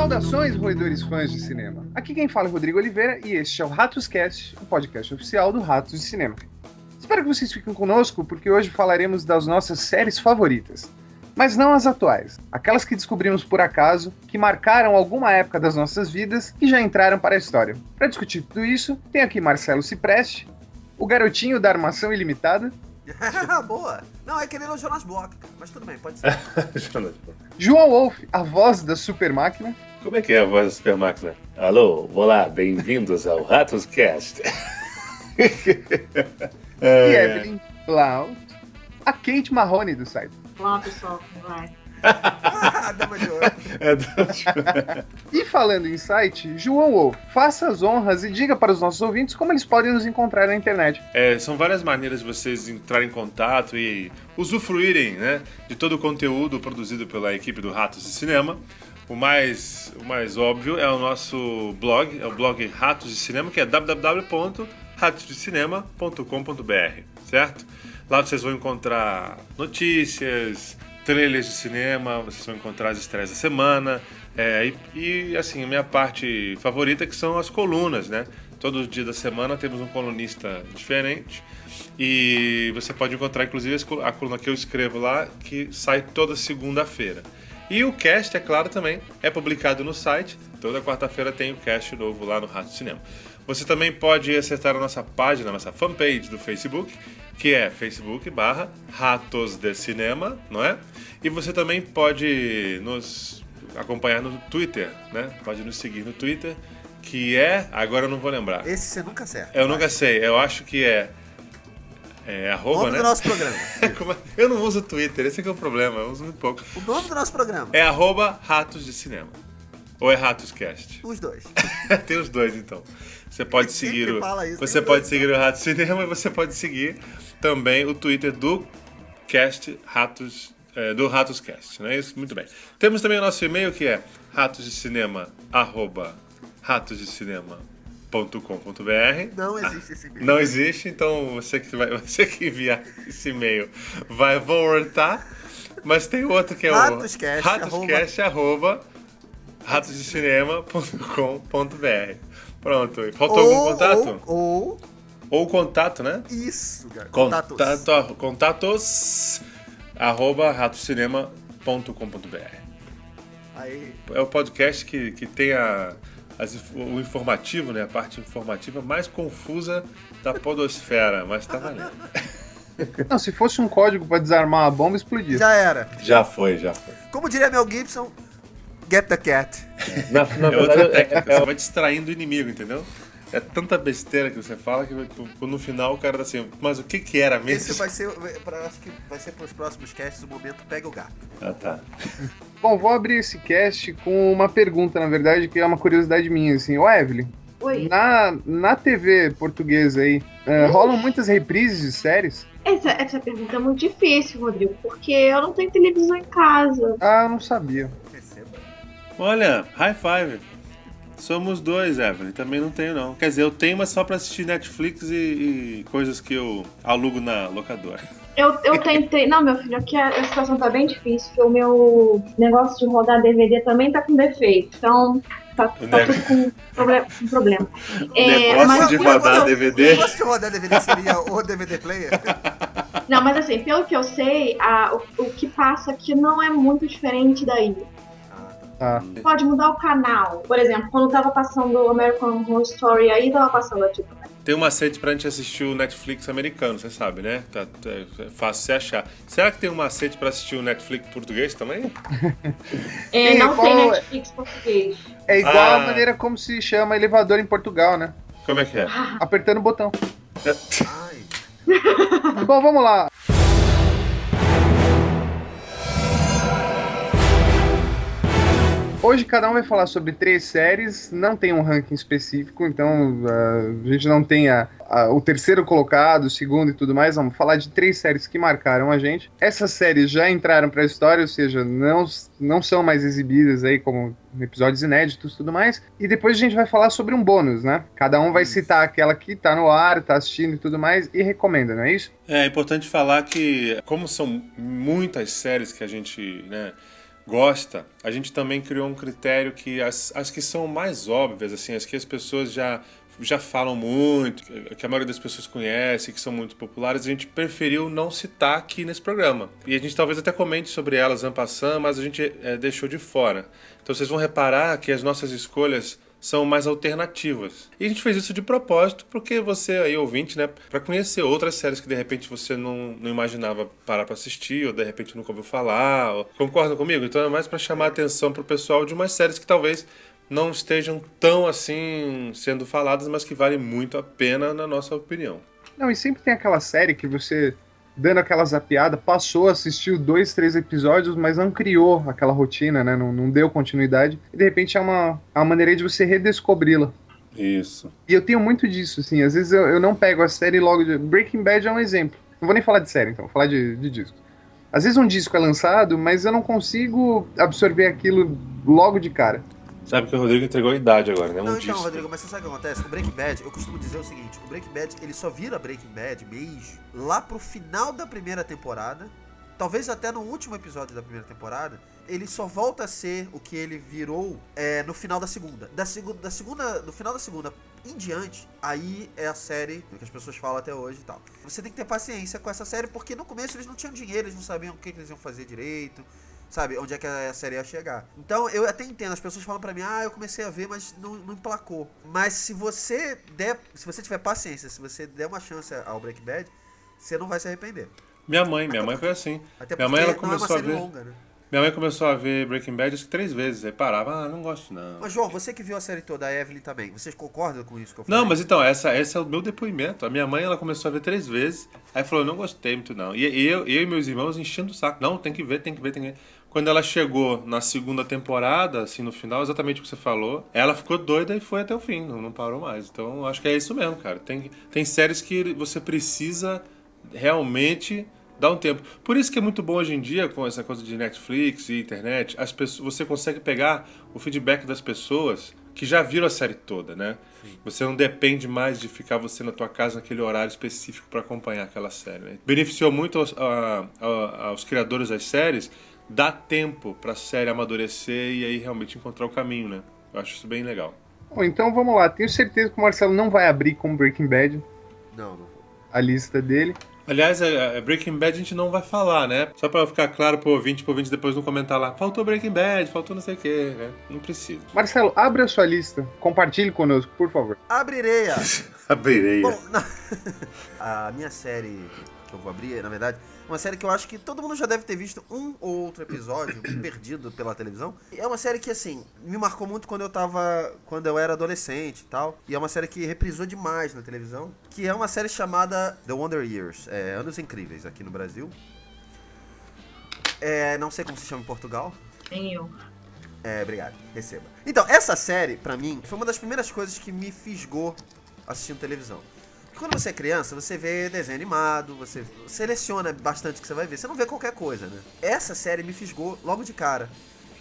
Saudações, roedores fãs de cinema. Aqui quem fala é Rodrigo Oliveira e este é o RatosCast, o podcast oficial do Ratos de Cinema. Espero que vocês fiquem conosco porque hoje falaremos das nossas séries favoritas. Mas não as atuais, aquelas que descobrimos por acaso, que marcaram alguma época das nossas vidas e já entraram para a história. Para discutir tudo isso, tenho aqui Marcelo Cipreste, o garotinho da armação ilimitada. Boa! Não, é querendo o Jonas Bloch, mas tudo bem, pode ser. João Wolf, a voz da Super Máquina. Como é que é a voz da Super Máquina? Alô, olá, bem-vindos ao RatosCast. E Evelyn Blau, a Kate Marrone do site. Olá, pessoal, como vai? Dama de ouro. E falando em site, João Wolf, faça as honras e diga para os nossos ouvintes como eles podem nos encontrar na internet. São várias maneiras de vocês entrarem em contato e usufruírem, né, de todo o conteúdo produzido pela equipe do Ratos de Cinema. O mais óbvio é o nosso blog, é o blog Ratos de Cinema, que é www.ratosdecinema.com.br, certo? Lá vocês vão encontrar notícias, trailers de cinema, vocês vão encontrar as estreias da semana, e assim, a minha parte favorita que são as colunas, né? Todo dia da semana temos um colunista diferente e você pode encontrar inclusive a coluna que eu escrevo lá, que sai toda segunda-feira. E o cast, é claro, também é publicado no site. Toda quarta-feira tem o cast novo lá no Rato Cinema. Você também pode acessar a nossa página, a nossa fanpage do Facebook, que é facebook.com/ratosdecinema, não é? E você também pode nos acompanhar no Twitter, né? Pode nos seguir no Twitter, que é... Agora eu não vou lembrar. Esse você nunca acerta. Eu nunca sei, eu acho que é arroba, o nome né? do nosso programa. Eu não uso Twitter, esse é que é o problema, eu uso muito pouco. O nome do nosso programa. É @Ratos de Cinema. Ou é RatosCast? Os dois. Tem os dois, então. Você pode seguir o Ratos Cinema e você pode seguir também o Twitter do cast Ratos, do RatosCast, não é isso? Muito bem. Temos também o nosso e-mail que é ratosdecinema@ratosdecinema.com.br. Não existe esse e-mail. Não existe, então você que enviar esse e-mail vai voltar. Mas tem outro que é ratoscast@ratosdecinema.com.br. Pronto. Faltou algum contato? Ou contato, né? Isso, cara. Contatos@ratoscinema.com.br. Aí. É o podcast que tem o informativo, né? A parte informativa mais confusa da podosfera, mas tá valendo. Não, se fosse um código para desarmar a bomba, explodia. Já era. Já foi. Como diria Mel Gibson, get the cat. Na outra técnica, você vai distraindo o inimigo, entendeu? É tanta besteira que você fala que no final o cara tá assim, mas o que era mesmo? Esse vai ser, acho que vai ser pros próximos casts o momento pega o gato. Ah, tá. Bom, vou abrir esse cast com uma pergunta, na verdade, que é uma curiosidade minha, assim. Ô, Evelyn, Oi. na TV portuguesa aí, rolam muitas reprises de séries? Essa pergunta é muito difícil, Rodrigo, porque eu não tenho televisão em casa. Ah, eu não sabia. Receba. Olha, high five. Somos dois, Evelyn. Também não tenho, não. Quer dizer, eu tenho, mas só pra assistir Netflix e coisas que eu alugo na locadora. Eu tentei... Não, meu filho, aqui a situação tá bem difícil, porque o meu negócio de rodar DVD também tá com defeito. Então, tá tudo com problema. Negócio de rodar DVD? O negócio de rodar DVD seria o DVD player? Não, mas assim, pelo que eu sei, o que passa aqui não é muito diferente daí. Ah. Pode mudar o canal. Por exemplo, quando tava passando o American Horror Story, aí tava passando aqui também. Tem um macete pra gente assistir o Netflix americano, você sabe, né? É fácil você achar. Será que tem um macete pra assistir o Netflix português também? Não tem Netflix português. É igual a maneira como se chama elevador em Portugal, né? Como é que é? Apertando o botão. Ai. Bom, vamos lá. Hoje cada um vai falar sobre 3 séries, não tem um ranking específico, então a gente não tem o terceiro colocado, o segundo e tudo mais. Vamos falar de 3 séries que marcaram a gente. Essas séries já entraram para a história, ou seja, não são mais exibidas aí como episódios inéditos e tudo mais. E depois a gente vai falar sobre um bônus, né? Cada um vai citar aquela que tá no ar, tá assistindo e tudo mais e recomenda, não é isso? É importante falar que, como são muitas séries que a gente, né, gosta, a gente também criou um critério que as que são mais óbvias, assim, as que as pessoas já falam muito, que a maioria das pessoas conhece, que são muito populares, a gente preferiu não citar aqui nesse programa. E a gente talvez até comente sobre elas en passant, mas a gente deixou de fora. Então vocês vão reparar que as nossas escolhas são mais alternativas. E a gente fez isso de propósito, porque você aí, ouvinte, né, para conhecer outras séries que de repente você não imaginava parar para assistir, ou de repente nunca ouviu falar. Concorda comigo? Então é mais para chamar a atenção pro pessoal de umas séries que talvez não estejam tão assim sendo faladas, mas que valem muito a pena na nossa opinião. Não, e sempre tem aquela série que você, dando aquela zapeada, passou, assistiu 2, 3 episódios, mas não criou aquela rotina, né? Não deu continuidade. E de repente é uma maneira de você redescobri-la. Isso. E eu tenho muito disso, assim. Às vezes eu não pego a série logo de... Breaking Bad é um exemplo. Não vou nem falar de série, então. Vou falar de disco. Às vezes um disco é lançado, mas eu não consigo absorver aquilo logo de cara. Sabe que o Rodrigo entregou a idade agora, né? Não, então, Rodrigo, mas você sabe o que acontece? O Breaking Bad, eu costumo dizer o seguinte, o Breaking Bad, ele só vira Breaking Bad mesmo lá pro final da primeira temporada, talvez até no último episódio da primeira temporada, ele só volta a ser o que ele virou no final da segunda. No final da segunda em diante, aí é a série que as pessoas falam até hoje e tal. Você tem que ter paciência com essa série, porque no começo eles não tinham dinheiro, eles não sabiam o que eles iam fazer direito, sabe, onde é que a série ia chegar. Então, eu até entendo, as pessoas falam pra mim, eu comecei a ver, mas não emplacou. Mas se você tiver paciência, se você der uma chance ao Breaking Bad, você não vai se arrepender. Minha mãe foi assim. Até minha mãe, ela não é uma começou série a ver longa, né? Minha mãe começou a ver Breaking Bad acho que 3 vezes, aí parava, não gosto não. Mas João, você que viu a série toda, a Evelyn também, vocês concordam com isso que eu falei? Não, mas então, esse é o meu depoimento. A minha mãe, ela começou a ver 3 vezes, aí falou, não gostei muito não. E eu e meus irmãos enchendo o saco, não, tem que ver. Quando ela chegou na segunda temporada, assim, no final, exatamente o que você falou, ela ficou doida e foi até o fim, não parou mais. Então, acho que é isso mesmo, cara. Tem séries que você precisa realmente dar um tempo. Por isso que é muito bom hoje em dia, com essa coisa de Netflix e internet, você consegue pegar o feedback das pessoas que já viram a série toda, né? Sim. Você não depende mais de ficar você na tua casa naquele horário específico para acompanhar aquela série, né? Beneficiou muito aos criadores das séries dar tempo para a série amadurecer e aí realmente encontrar o caminho, né? Eu acho isso bem legal. Bom, então vamos lá. Tenho certeza que o Marcelo não vai abrir com Breaking Bad. Não. A lista dele. Aliás, a Breaking Bad a gente não vai falar, né? Só pra ficar claro pro ouvinte depois não comentar lá. Faltou Breaking Bad, faltou não sei o quê, né? Não precisa. Marcelo, abre a sua lista. Compartilhe conosco, por favor. Abrirei. Abrirei. Bom, a minha série que eu vou abrir, na verdade, uma série que eu acho que todo mundo já deve ter visto um ou outro episódio perdido pela televisão. É uma série que, assim, me marcou muito quando eu era adolescente e tal. E é uma série que reprisou demais na televisão. Que é uma série chamada The Wonder Years. Anos Incríveis, aqui no Brasil. Não sei como se chama em Portugal. Nem eu. Obrigado. Receba. Então, essa série, pra mim, foi uma das primeiras coisas que me fisgou assistindo televisão. Quando você é criança, você vê desenho animado, você seleciona bastante o que você vai ver. Você não vê qualquer coisa, né? Essa série me fisgou logo de cara.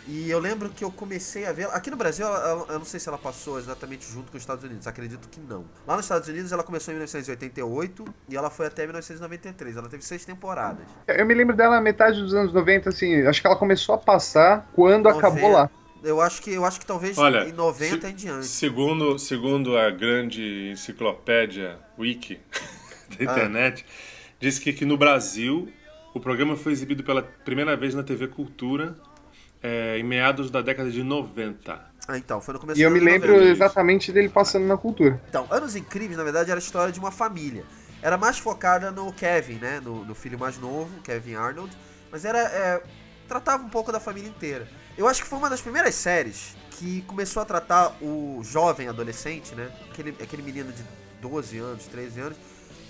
E eu lembro que eu comecei a ver... Aqui no Brasil, eu não sei se ela passou exatamente junto com os Estados Unidos. Acredito que não. Lá nos Estados Unidos, ela começou em 1988 e ela foi até 1993. Ela teve 6 temporadas. Eu me lembro dela metade dos anos 90, assim... Acho que ela começou a passar quando acabou lá. Eu acho que talvez em 90 em diante. Segundo a grande enciclopédia Wiki da internet, diz que aqui no Brasil o programa foi exibido pela primeira vez na TV Cultura em meados da década de 90. Então, foi no começo E eu me lembro exatamente dele passando na Cultura. Então, Anos Incríveis, na verdade, era a história de uma família. Era mais focada no Kevin, né? No filho mais novo, Kevin Arnold. Mas tratava um pouco da família inteira. Eu acho que foi uma das primeiras séries que começou a tratar o jovem adolescente, né? Aquele menino de 12 anos, 13 anos,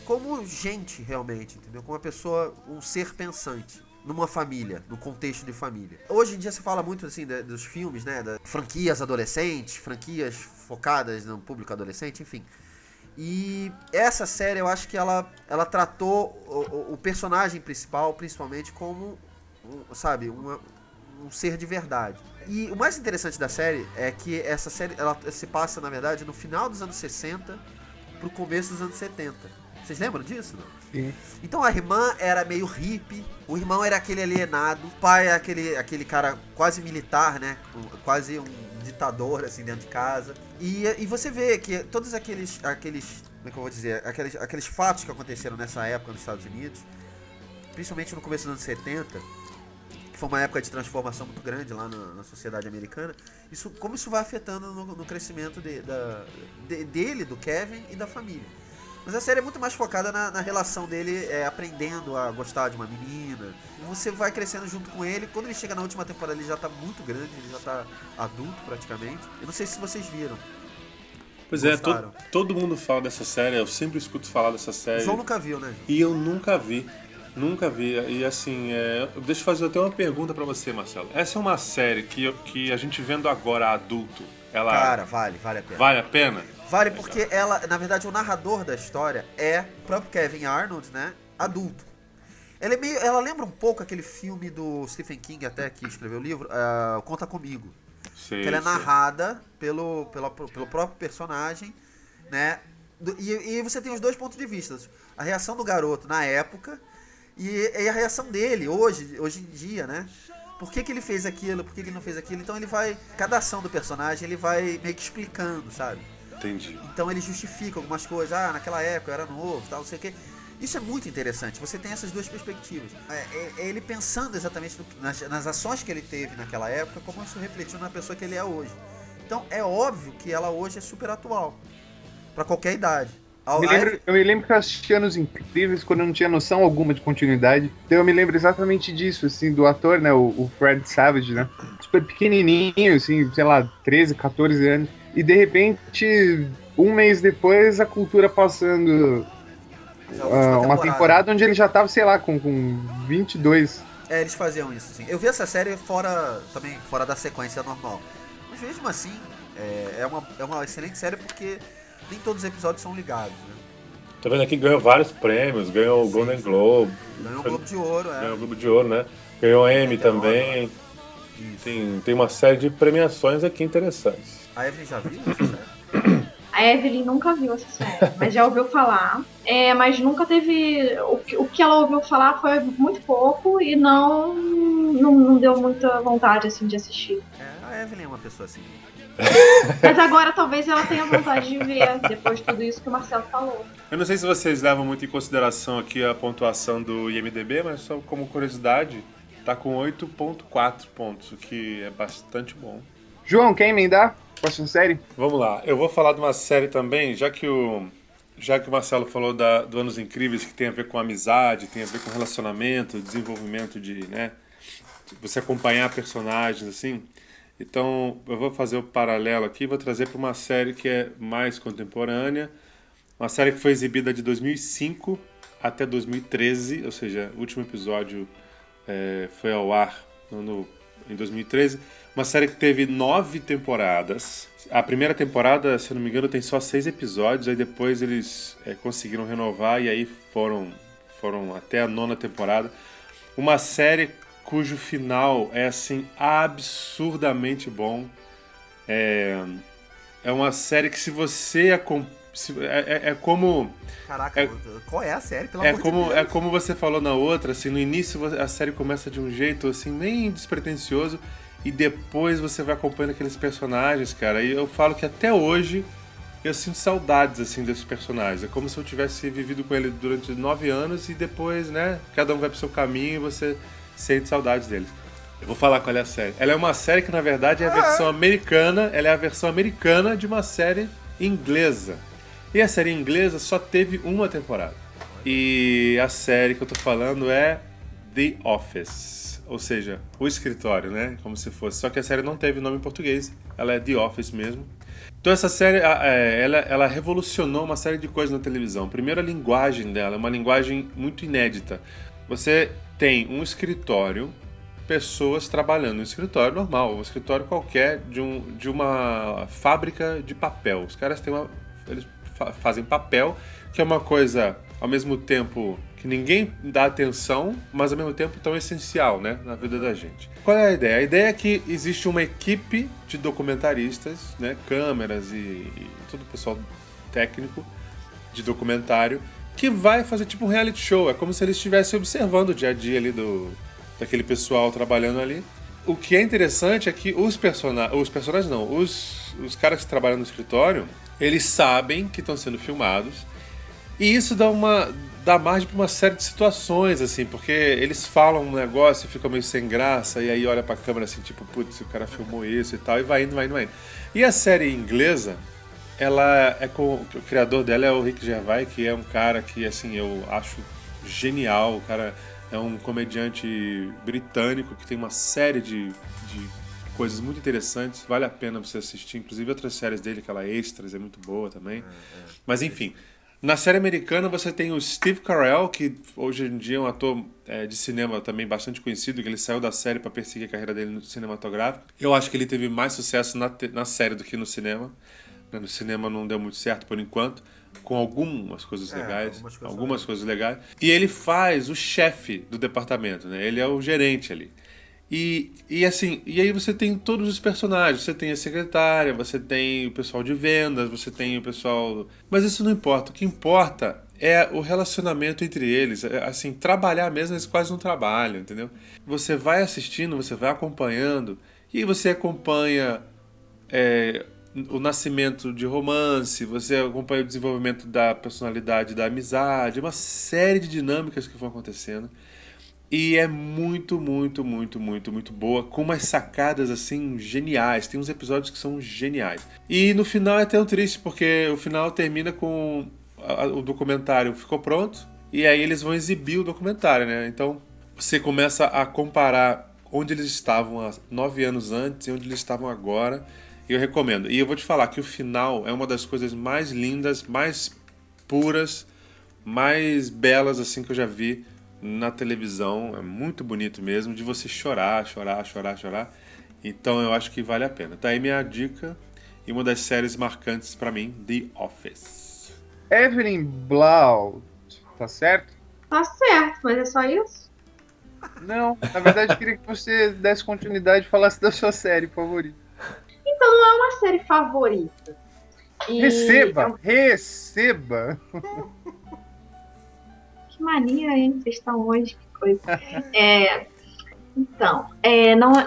como gente realmente, entendeu? Como uma pessoa, um ser pensante. Numa família, no contexto de família. Hoje em dia se fala muito assim dos filmes, né? Das franquias adolescentes, franquias focadas no público adolescente, enfim. E essa série eu acho que ela tratou o personagem principal, principalmente, como, sabe, um ser de verdade. E o mais interessante da série é que essa série ela se passa, na verdade, no final dos anos 60 pro começo dos anos 70. Vocês lembram disso, não? Sim. Então a irmã era meio hippie, o irmão era aquele alienado, o pai é aquele cara quase militar, né? Quase um ditador, assim, dentro de casa. E você vê que todos aqueles como é que eu vou dizer? Aqueles fatos que aconteceram nessa época nos Estados Unidos, principalmente no começo dos anos 70, que foi uma época de transformação muito grande lá na sociedade americana, como isso vai afetando no crescimento dele, do Kevin e da família. Mas a série é muito mais focada na relação dele aprendendo a gostar de uma menina. Você vai crescendo junto com ele. Quando ele chega na última temporada, ele já tá muito grande, ele já tá adulto praticamente. Eu não sei se vocês viram. Pois é, todo mundo fala dessa série, eu sempre escuto falar dessa série. O João nunca viu, né, João? E eu nunca vi. Nunca vi. E assim, deixa eu fazer até uma pergunta pra você, Marcelo. Essa é uma série que a gente vendo agora adulto, ela... Cara, vale a pena. Vale a pena? Vale porque ela, na verdade, o narrador da história é o próprio Kevin Arnold, né? Adulto. Ela lembra um pouco aquele filme do Stephen King, até que escreveu o livro, Conta Comigo. Sei, que ela é narrada pelo próprio personagem, né? E você tem os dois pontos de vista. A reação do garoto na época e a reação dele hoje em dia, né? Por que ele fez aquilo, por que ele não fez aquilo. Então ele vai, cada ação do personagem, ele vai meio que explicando, sabe? Entendi. Então ele justifica algumas coisas. Naquela época eu era novo, tal, não sei o quê. Isso é muito interessante. Você tem essas duas perspectivas. É ele pensando exatamente nas ações que ele teve naquela época, como isso refletiu na pessoa que ele é hoje. Então é óbvio que ela hoje é super atual. Pra qualquer idade. Eu me lembro que eu assisti Anos Incríveis quando eu não tinha noção alguma de continuidade. Então eu me lembro exatamente disso, assim, do ator, né? O Fred Savage, né? Super pequenininho, assim, sei lá, 13, 14 anos. E de repente, um mês depois, a cultura passando uma temporada onde ele já tava, sei lá, com 22. Eles faziam isso, sim. Eu vi essa série fora da sequência normal. Mas mesmo assim, é uma excelente série porque nem todos os episódios são ligados, né? Tá vendo aqui, ganhou vários prêmios, ganhou o Golden Globe. Ganhou o Globo de Ouro, Ganhou o Globo de Ouro, né? Ganhou Emmy também. Tem uma série de premiações aqui interessantes. A Evelyn já viu essa série? A Evelyn nunca viu essa série, mas já ouviu falar. Mas nunca teve... O que ela ouviu falar foi muito pouco e não deu muita vontade, assim, de assistir. A Evelyn é uma pessoa assim. Mas agora talvez ela tenha vontade de ver, depois de tudo isso que o Marcelo falou. Eu não sei se vocês levam muito em consideração aqui a pontuação do IMDb, mas só como curiosidade, tá com 8.4 pontos, o que é bastante bom. João, quer emendar? Próxima série? Vamos lá, eu vou falar de uma série também, já que o Marcelo falou do Anos Incríveis, que tem a ver com amizade, tem a ver com relacionamento, desenvolvimento de você acompanhar personagens, assim. Então, eu vou fazer o paralelo aqui, vou trazer para uma série que é mais contemporânea, uma série que foi exibida de 2005 até 2013, ou seja, o último episódio foi ao ar em 2013. Uma série que teve 9 temporadas. A primeira temporada, se eu não me engano, tem só 6 episódios, aí depois eles conseguiram renovar e aí foram até a 9ª temporada. Uma série cujo final é, assim, absurdamente bom. É uma série que se você... É como... Caraca, qual é a série? Pelo amor de Deus. É como você falou na outra, assim, no início a série começa de um jeito, assim, bem despretensioso, e depois você vai acompanhando aqueles personagens, cara. E eu falo que até hoje eu sinto saudades, assim, desses personagens. É como se eu tivesse vivido com ele durante 9 anos e depois, né, cada um vai pro seu caminho e você sente saudades deles. Eu vou falar qual é a série. Ela é uma série que, na verdade, é a versão americana. Ela é a versão americana de uma série inglesa. E a série inglesa só teve uma temporada. E a série que eu tô falando é The Office. Ou seja, o escritório, né? Como se fosse. Só que a série não teve nome em português. Ela é The Office mesmo. Então essa série, ela revolucionou uma série de coisas na televisão. Primeiro, a linguagem dela é uma linguagem muito inédita. Você tem um escritório, pessoas trabalhando, um escritório normal, um escritório qualquer de uma fábrica de papel. Os caras eles fazem papel, que é uma coisa, ao mesmo tempo, que ninguém dá atenção, mas ao mesmo tempo tão essencial, né, na vida da gente. Qual é a ideia? A ideia é que existe uma equipe de documentaristas, né, câmeras e todo o pessoal técnico de documentário, que vai fazer tipo um reality show. É como se eles estivessem observando o dia a dia ali daquele pessoal trabalhando ali. O que é interessante é que os personagens não, os caras que trabalham no escritório, eles sabem que estão sendo filmados. E isso dá margem para uma série de situações, assim, porque eles falam um negócio e ficam meio sem graça, e aí olha pra câmera assim, tipo, putz, o cara filmou isso e tal, e vai indo. E a série inglesa, ela é com... O criador dela é o Rick Gervais, que é um cara que, assim, eu acho genial. O cara é um comediante britânico que tem uma série de coisas muito interessantes, vale a pena você assistir, inclusive outras séries dele, aquela Extras, é muito boa também. Mas enfim, na série americana você tem o Steve Carell, que hoje em dia é um ator de cinema também bastante conhecido, que ele saiu da série para perseguir a carreira dele no cinematográfico. Eu acho que ele teve mais sucesso na série do que no cinema. No cinema não deu muito certo por enquanto, com algumas coisas legais. Algumas coisas legais. E ele faz o chefe do departamento, né? Ele é o gerente ali. E aí você tem todos os personagens. Você tem a secretária, você tem o pessoal de vendas, você tem o pessoal... Mas isso não importa. O que importa é o relacionamento entre eles. Assim, trabalhar mesmo, eles quase não trabalham, entendeu? Você vai assistindo, você vai acompanhando, e aí você acompanha o nascimento de romance, você acompanha o desenvolvimento da personalidade, da amizade, uma série de dinâmicas que vão acontecendo. E é muito, muito, muito, muito, muito boa, com umas sacadas assim geniais. Tem uns episódios que são geniais. E no final é até triste, porque o final termina com o documentário ficou pronto, e aí eles vão exibir o documentário, né? Então você começa a comparar onde eles estavam há 9 anos antes e onde eles estavam agora. E eu recomendo. E eu vou te falar que o final é uma das coisas mais lindas, mais puras, mais belas assim que eu já vi na televisão. É muito bonito mesmo, de você chorar. Então eu acho que vale a pena. Tá aí minha dica e uma das séries marcantes pra mim, The Office. Evelyn Blau, tá certo? Tá certo, mas é só isso? Não, na verdade eu queria que você desse continuidade e falasse da sua série favorita. Então não é uma série favorita. Receba! Que mania, hein? Vocês estão hoje, que coisa. Então,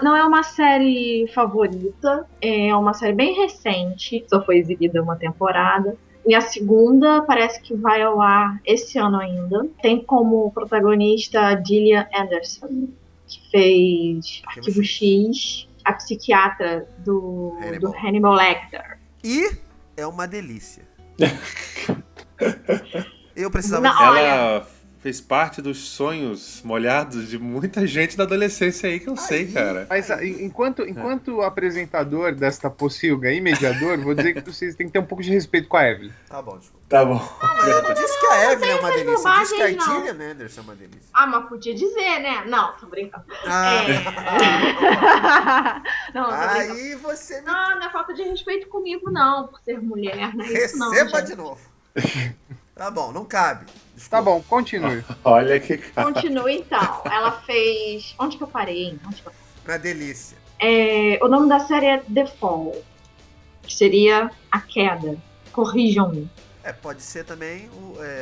não é uma série favorita, é uma série bem recente, só foi exibida uma temporada. E a segunda parece que vai ao ar esse ano ainda. Tem como protagonista a Gillian Anderson, que fez Arquivo X, a psiquiatra do Hannibal Lecter. E é uma delícia. Eu precisava Ela fez parte dos sonhos molhados de muita gente da adolescência aí que eu sei, cara. Mas enquanto apresentador desta pocilga e mediador, vou dizer que vocês têm que ter um pouco de respeito com a Evelyn. Tá bom, desculpa. Tá bom. Não, mas eu não disse que a Evelyn é uma delícia. Eu disse que a Gillian Anderson é uma delícia. Ah, mas podia dizer, né? Não, tô brincando. Não, tô brincando. Aí você me... Não é falta de respeito comigo, não, por ser mulher, não é isso não. Receba de novo. Tá bom, não cabe. Desculpa. Tá bom, continue. Olha que cara. Continua então. Ela fez... Onde que eu parei? Uma delícia. O nome da série é The Fall, que seria A Queda. Corrijam-me. Pode ser também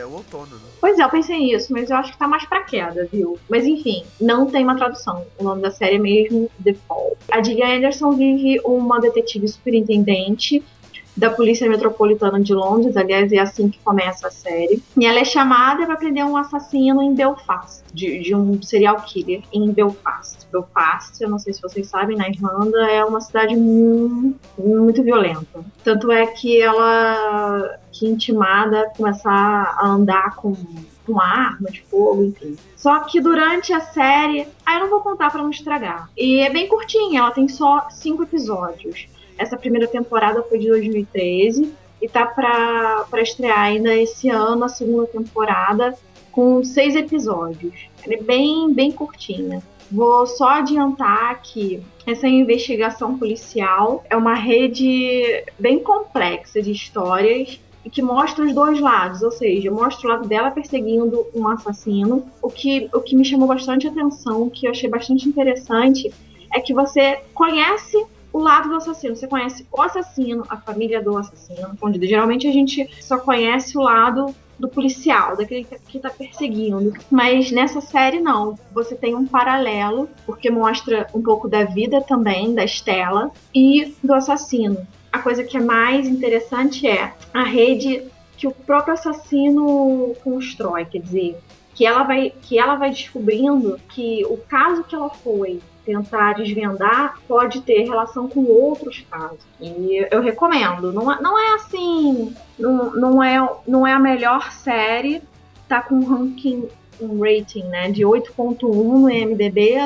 o outono, né? Pois é, eu pensei nisso, mas eu acho que tá mais pra queda, viu? Mas enfim, não tem uma tradução. O nome da série é mesmo The Fall. A Gillian Anderson vive uma detetive superintendente da Polícia Metropolitana de Londres, aliás, é assim que começa a série. E ela é chamada para prender um assassino em Belfast, de um serial killer em Belfast. Belfast, eu não sei se vocês sabem, na Irlanda, é uma cidade muito violenta. Tanto é que ela, que intimada a começar a andar com arma de fogo, enfim. Só que durante a série, eu não vou contar para não estragar. E é bem curtinha, ela tem só 5 episódios. Essa primeira temporada foi de 2013 e tá pra estrear ainda esse ano a segunda temporada com 6 episódios. Ela é bem curtinha. Vou só adiantar que essa investigação policial é uma rede bem complexa de histórias e que mostra os dois lados, ou seja, mostra o lado dela perseguindo um assassino. O que me chamou bastante atenção, o que eu achei bastante interessante, é que você conhece o lado do assassino. Você conhece o assassino, a família do assassino, onde geralmente a gente só conhece o lado do policial, daquele que tá perseguindo. Mas nessa série não, você tem um paralelo, porque mostra um pouco da vida também da Stella e do assassino. A coisa que é mais interessante é a rede que o próprio assassino constrói, quer dizer, que ela vai descobrindo que o caso que ela foi tentar desvendar pode ter relação com outros casos. E eu recomendo. Não é assim, não é a melhor série, tá com um rating, né, de 8.1 no IMDb.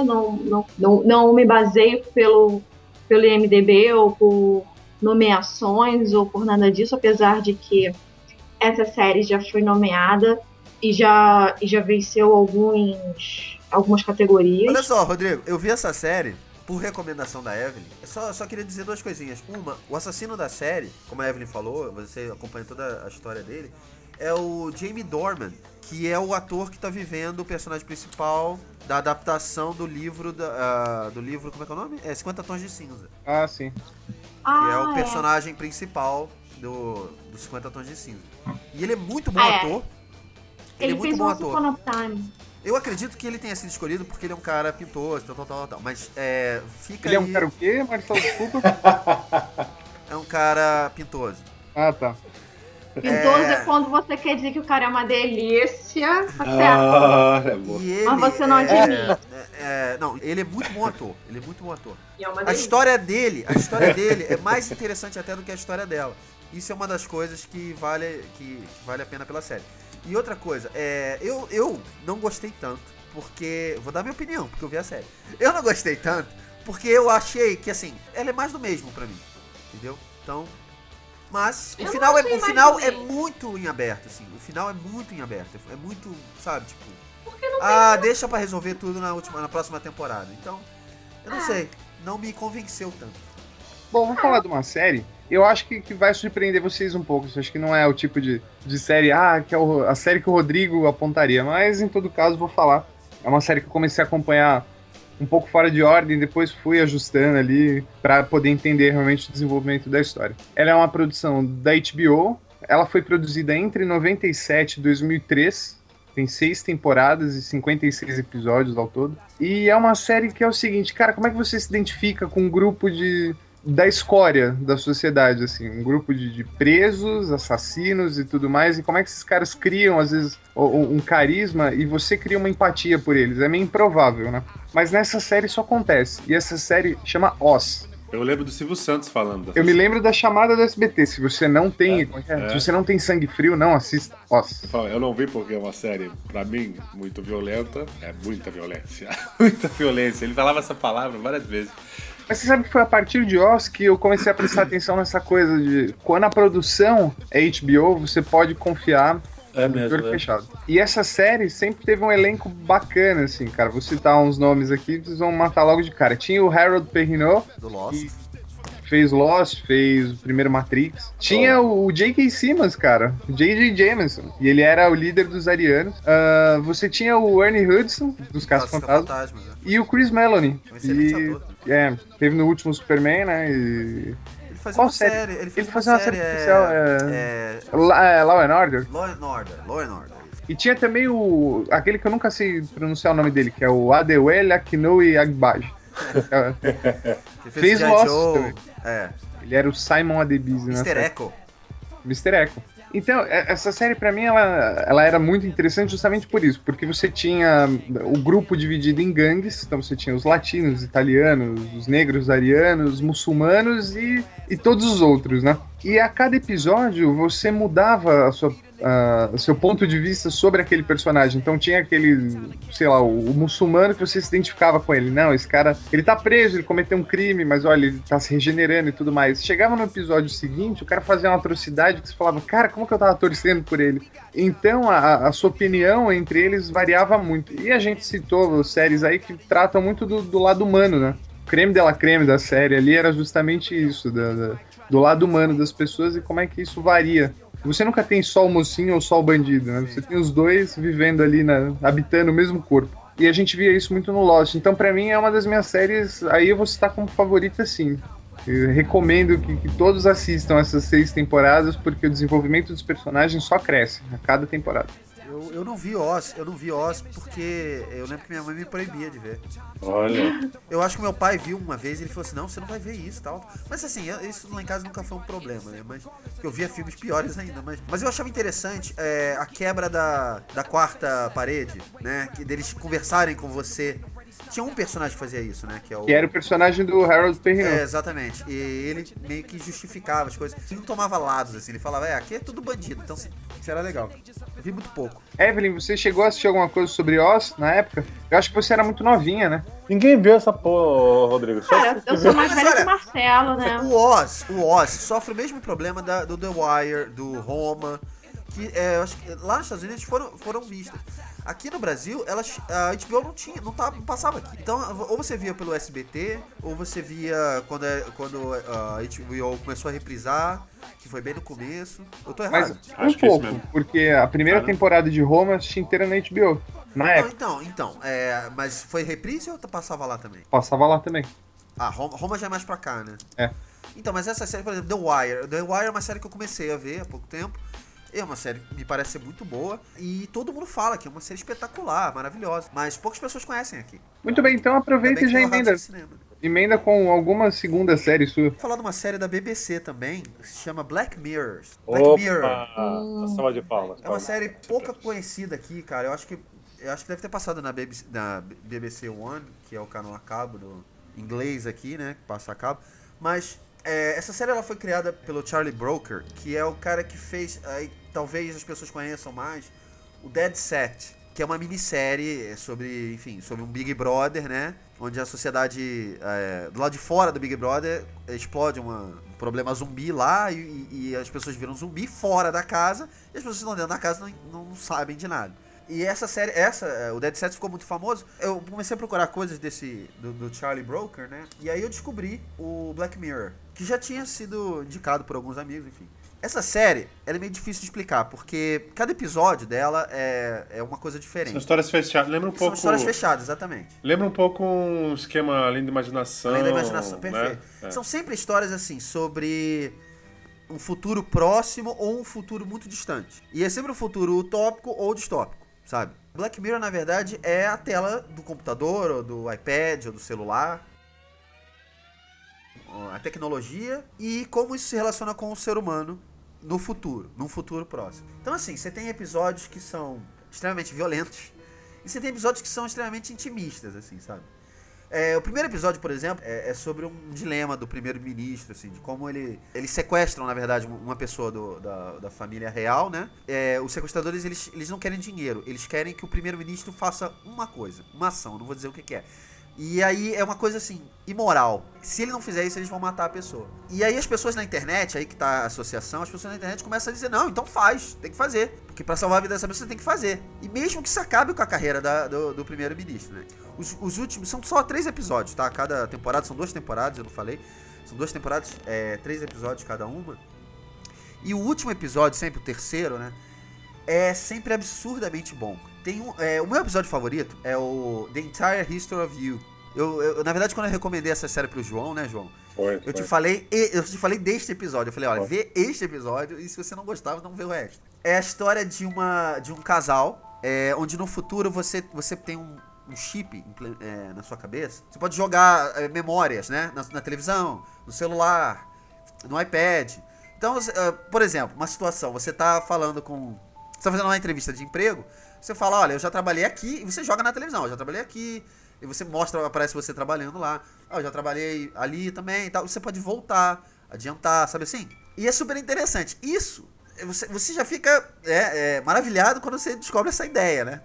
Não me baseio pelo IMDb ou por nomeações ou por nada disso, apesar de que essa série já foi nomeada e já venceu algumas categorias. Olha só, Rodrigo, eu vi essa série por recomendação da Evelyn. Só queria dizer duas coisinhas. Uma, o assassino da série, como a Evelyn falou, você acompanha toda a história dele, é o Jamie Dornan, que é o ator que tá vivendo o personagem principal da adaptação do livro, como é que é o nome? 50 Tons de Cinza. Ah, sim. Que é o personagem principal do 50 Tons de Cinza. E ele é muito bom ator. Ele é muito bom ator. Eu acredito que ele tenha sido escolhido porque ele é um cara pintoso, tal. Mas fica ele aí... é um cara o quê, Marcelo? Desculpa. É um cara pintoso. Ah, tá. Pintoso é quando você quer dizer que o cara é uma delícia, tá certo? Mas você não admite. Não, ele é muito bom ator. Ele é muito bom ator. E é uma A delícia. história dele é mais interessante até do que a história dela. Isso é uma das coisas que vale a pena pela série. E outra coisa, eu não gostei tanto, porque... Vou dar minha opinião, porque eu vi a série. Eu não gostei tanto, porque eu achei que, assim, ela é mais do mesmo pra mim. Entendeu? Então... Mas o final é muito em aberto, assim. O final é muito em aberto. É muito, sabe, tipo... deixa pra resolver tudo na próxima temporada. Então, eu não sei. Não me convenceu tanto. Bom, vamos falar de uma série. Eu acho que vai surpreender vocês um pouco. Eu acho que não é o tipo de série, que é a série que o Rodrigo apontaria. Mas, em todo caso, vou falar. É uma série que eu comecei a acompanhar um pouco fora de ordem, depois fui ajustando ali para poder entender realmente o desenvolvimento da história. Ela é uma produção da HBO. Ela foi produzida entre 97 e 2003. Tem 6 temporadas e 56 episódios ao todo. E é uma série que é o seguinte, cara, como é que você se identifica com um grupo da escória da sociedade, assim, um grupo de presos, assassinos e tudo mais, e como é que esses caras criam, às vezes, um carisma e você cria uma empatia por eles, é meio improvável, né? Mas nessa série isso acontece, e essa série chama Oz. Eu lembro do Silvio Santos falando. Eu me lembro da chamada do SBT, se você não tem, se você não tem sangue frio, não assista Oz. Eu não vi porque é uma série, pra mim, muito violenta, muita violência, muita violência, ele falava essa palavra várias vezes. Mas você sabe que foi a partir de Oz que eu comecei a prestar atenção nessa coisa de quando a produção é HBO, você pode confiar no olho fechado. E essa série sempre teve um elenco bacana, assim, cara. Vou citar uns nomes aqui, vocês vão matar logo de cara. Tinha o Harold Perrineau, Do Lost. fez Lost, fez o primeiro Matrix. Tinha o J.K. Simmons, cara, o J.J. Jameson, e ele era o líder dos Arianos. Você tinha o Ernie Hudson, dos Caça-Fantasmas, e o Chris Meloni. Um excelente ator. Teve no último Superman, né? Ele fazia uma série. Ele fazia uma série especial. Law and Order. Law and Order. E tinha também aquele que eu nunca sei pronunciar o nome dele, que é o Adewale Akinoi Agbaji. Fez Lost também. Ele era o Simon Adebisi, né? Mr. Echo. Então, essa série pra mim, ela era muito interessante justamente por isso, porque você tinha o grupo dividido em gangues, então você tinha os latinos, os italianos, os negros arianos, os muçulmanos e todos os outros, né? E a cada episódio você mudava seu ponto de vista sobre aquele personagem. Então tinha aquele, sei lá, o muçulmano que você se identificava com ele. Não, esse cara, ele tá preso, ele cometeu um crime, mas olha, ele tá se regenerando e tudo mais. Chegava no episódio seguinte, o cara fazia uma atrocidade que você falava, cara, como que eu tava torcendo por ele? Então a sua opinião entre eles variava muito. E a gente citou séries aí que tratam muito do lado humano, né? O creme de la creme da série ali era justamente isso, do lado humano das pessoas e como é que isso varia. Você nunca tem só o mocinho ou só o bandido, né? Você tem os dois vivendo ali, habitando o mesmo corpo. E a gente via isso muito no Lost. Então, pra mim, é uma das minhas séries, aí eu vou citar como favorita, sim. Eu recomendo que todos assistam essas 6 temporadas, porque o desenvolvimento dos personagens só cresce a cada temporada. Eu não vi Oz porque eu lembro que minha mãe me proibia de ver. Olha. Eu acho que meu pai viu uma vez e ele falou assim, não, você não vai ver isso e tal. Mas assim, isso lá em casa nunca foi um problema, né? Mas porque eu via filmes piores ainda. Mas eu achava interessante a quebra da quarta parede, né? Que deles conversarem com você. Tinha um personagem que fazia isso, né? Que era o personagem do Harold Perrineau. Exatamente. E ele meio que justificava as coisas. Ele não tomava lados, assim. Ele falava, aqui é tudo bandido. Então isso era legal. Eu vi muito pouco. Evelyn, você chegou a assistir alguma coisa sobre Oz na época? Eu acho que você era muito novinha, né? Ninguém viu essa porra, Rodrigo. Cara, eu sou mais velha que o Marcelo, né? O Oz sofre o mesmo problema do The Wire, do Roma, que eu acho que lá nos Estados Unidos foram vistas. Aqui no Brasil, a HBO não passava aqui. Então, ou você via pelo SBT, ou você via quando a HBO começou a reprisar, que foi bem no começo. Eu tô errado. Mas um pouco, porque a primeira temporada de Roma eu assisti inteira na HBO. Na época. Então, mas foi reprise ou passava lá também? Passava lá também. Roma já é mais pra cá, né? É. Então, mas essa série, por exemplo, The Wire. The Wire é uma série que eu comecei a ver há pouco tempo. É uma série que me parece ser muito boa e todo mundo fala que é uma série espetacular, maravilhosa, mas poucas pessoas conhecem aqui. Muito bem, então aproveita e já emenda. Emenda com alguma segunda série sua. Vou falar de uma série da BBC também, que se chama Black Mirror. Black Mirror. Salva de palmas. É uma série pouca conhecida aqui, cara. Eu acho que deve ter passado na BBC One, que é o canal a cabo do inglês aqui, né, que passa a cabo, mas essa série ela foi criada pelo Charlie Brooker, que é o cara que fez, talvez as pessoas conheçam mais, o Dead Set, que é uma minissérie sobre um Big Brother, né? Onde a sociedade, do lado de fora do Big Brother, explode um problema zumbi lá e as pessoas viram zumbi fora da casa e as pessoas que estão dentro da casa não sabem de nada. E essa série, o Dead Set ficou muito famoso. Eu comecei a procurar coisas do Charlie Brooker, né? E aí eu descobri o Black Mirror, que já tinha sido indicado por alguns amigos, enfim. Essa série, ela é meio difícil de explicar, porque cada episódio dela é uma coisa diferente. São histórias fechadas, lembra um pouco... São histórias fechadas, exatamente. Lembra um pouco um esquema Além da Imaginação. Além da Imaginação, perfeito. Né? São sempre histórias, assim, sobre um futuro próximo ou um futuro muito distante. E é sempre um futuro utópico ou distópico, sabe? Black Mirror, na verdade, é a tela do computador, ou do iPad, ou do celular, a tecnologia e como isso se relaciona com o ser humano num futuro próximo. Então, assim, você tem episódios que são extremamente violentos e você tem episódios que são extremamente intimistas, assim, sabe? O primeiro episódio, por exemplo, é sobre um dilema do primeiro-ministro, assim, de como eles sequestram, na verdade, uma pessoa da família real, né? Os sequestradores, eles não querem dinheiro, eles querem que o primeiro-ministro faça uma coisa, uma ação, não vou dizer o que é. E aí é uma coisa assim, imoral. Se ele não fizer isso, eles vão matar a pessoa. E aí as pessoas na internet, aí que tá a associação, as pessoas na internet começam a dizer, não, então faz, tem que fazer. Porque pra salvar a vida dessa pessoa, você tem que fazer. E mesmo que isso acabe com a carreira do primeiro-ministro, né? Os últimos, são só 3 episódios, tá? Cada temporada, são 2 temporadas, eu não falei. São 2 temporadas, 3 episódios cada uma. E o último episódio, sempre o terceiro, né? É sempre absurdamente bom. O meu episódio favorito é o The Entire History of You. Eu, na verdade, quando eu recomendei essa série pro João, né, João? Eu te falei deste episódio. Eu falei, olha, vê este episódio e se você não gostava, não vê o resto. É a história de um casal, onde no futuro você tem um chip na sua cabeça. Você pode jogar memórias, né? Na televisão, no celular, no iPad. Então, por exemplo, uma situação, você tá falando você tá fazendo uma entrevista de emprego, você fala, olha, eu já trabalhei aqui, e você joga na televisão, eu já trabalhei aqui, e você aparece você trabalhando lá, eu já trabalhei ali também e tal, você pode voltar, adiantar, sabe assim? E é super interessante. Isso, você já fica maravilhado quando você descobre essa ideia, né?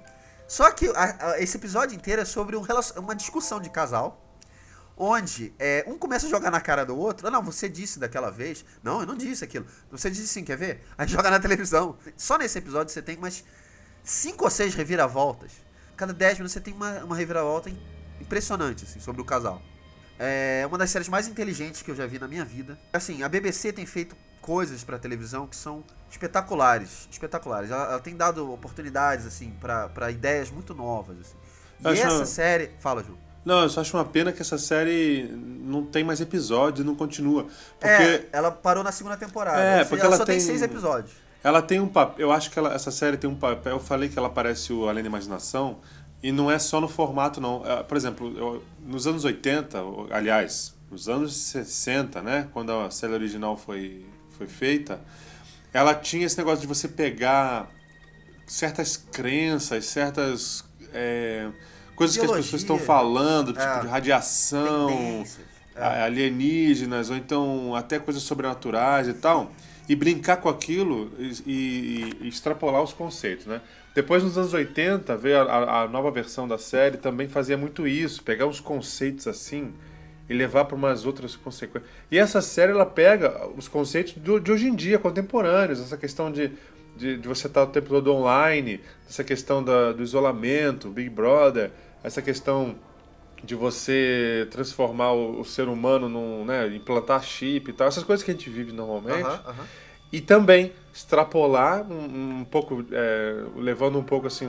Só que esse episódio inteiro é sobre uma discussão de casal, onde um começa a jogar na cara do outro. Não, você disse daquela vez. Não, eu não disse aquilo. Você disse sim, quer ver? Aí joga na televisão. Só nesse episódio você tem umas 5 ou 6 reviravoltas. Cada 10 minutos você tem uma reviravolta impressionante, assim, sobre o casal. É uma das séries mais inteligentes que eu já vi na minha vida. Assim, a BBC tem feito coisas pra televisão que são espetaculares. Espetaculares. Ela tem dado oportunidades, assim, pra ideias muito novas, assim. E essa série... Fala, João. Não, eu só acho uma pena que essa série não tem mais episódios e não continua. Porque ela parou na segunda temporada. porque ela ela só tem tem 6 episódios. ela tem um papel. Eu acho que essa série tem um papel. Eu falei que ela parece o Além da Imaginação, e não é só no formato, não. Por exemplo, nos anos 80, aliás, nos anos 60, né? Quando a série original foi feita, ela tinha esse negócio de você pegar certas crenças, certas coisas que as pessoas estão falando, tipo de radiação, alienígenas, ou então até coisas sobrenaturais e tal, e brincar com aquilo e extrapolar os conceitos, né? Depois, nos anos 80, veio a nova versão da série, também fazia muito isso, pegar uns conceitos assim e levar para umas outras consequências. E essa série, ela pega os conceitos de hoje em dia, contemporâneos, essa questão de você estar o tempo todo online, essa questão do isolamento, Big Brother, essa questão de você transformar o ser humano implantar chip e tal, essas coisas que a gente vive normalmente. E também extrapolar um pouco, levando um pouco assim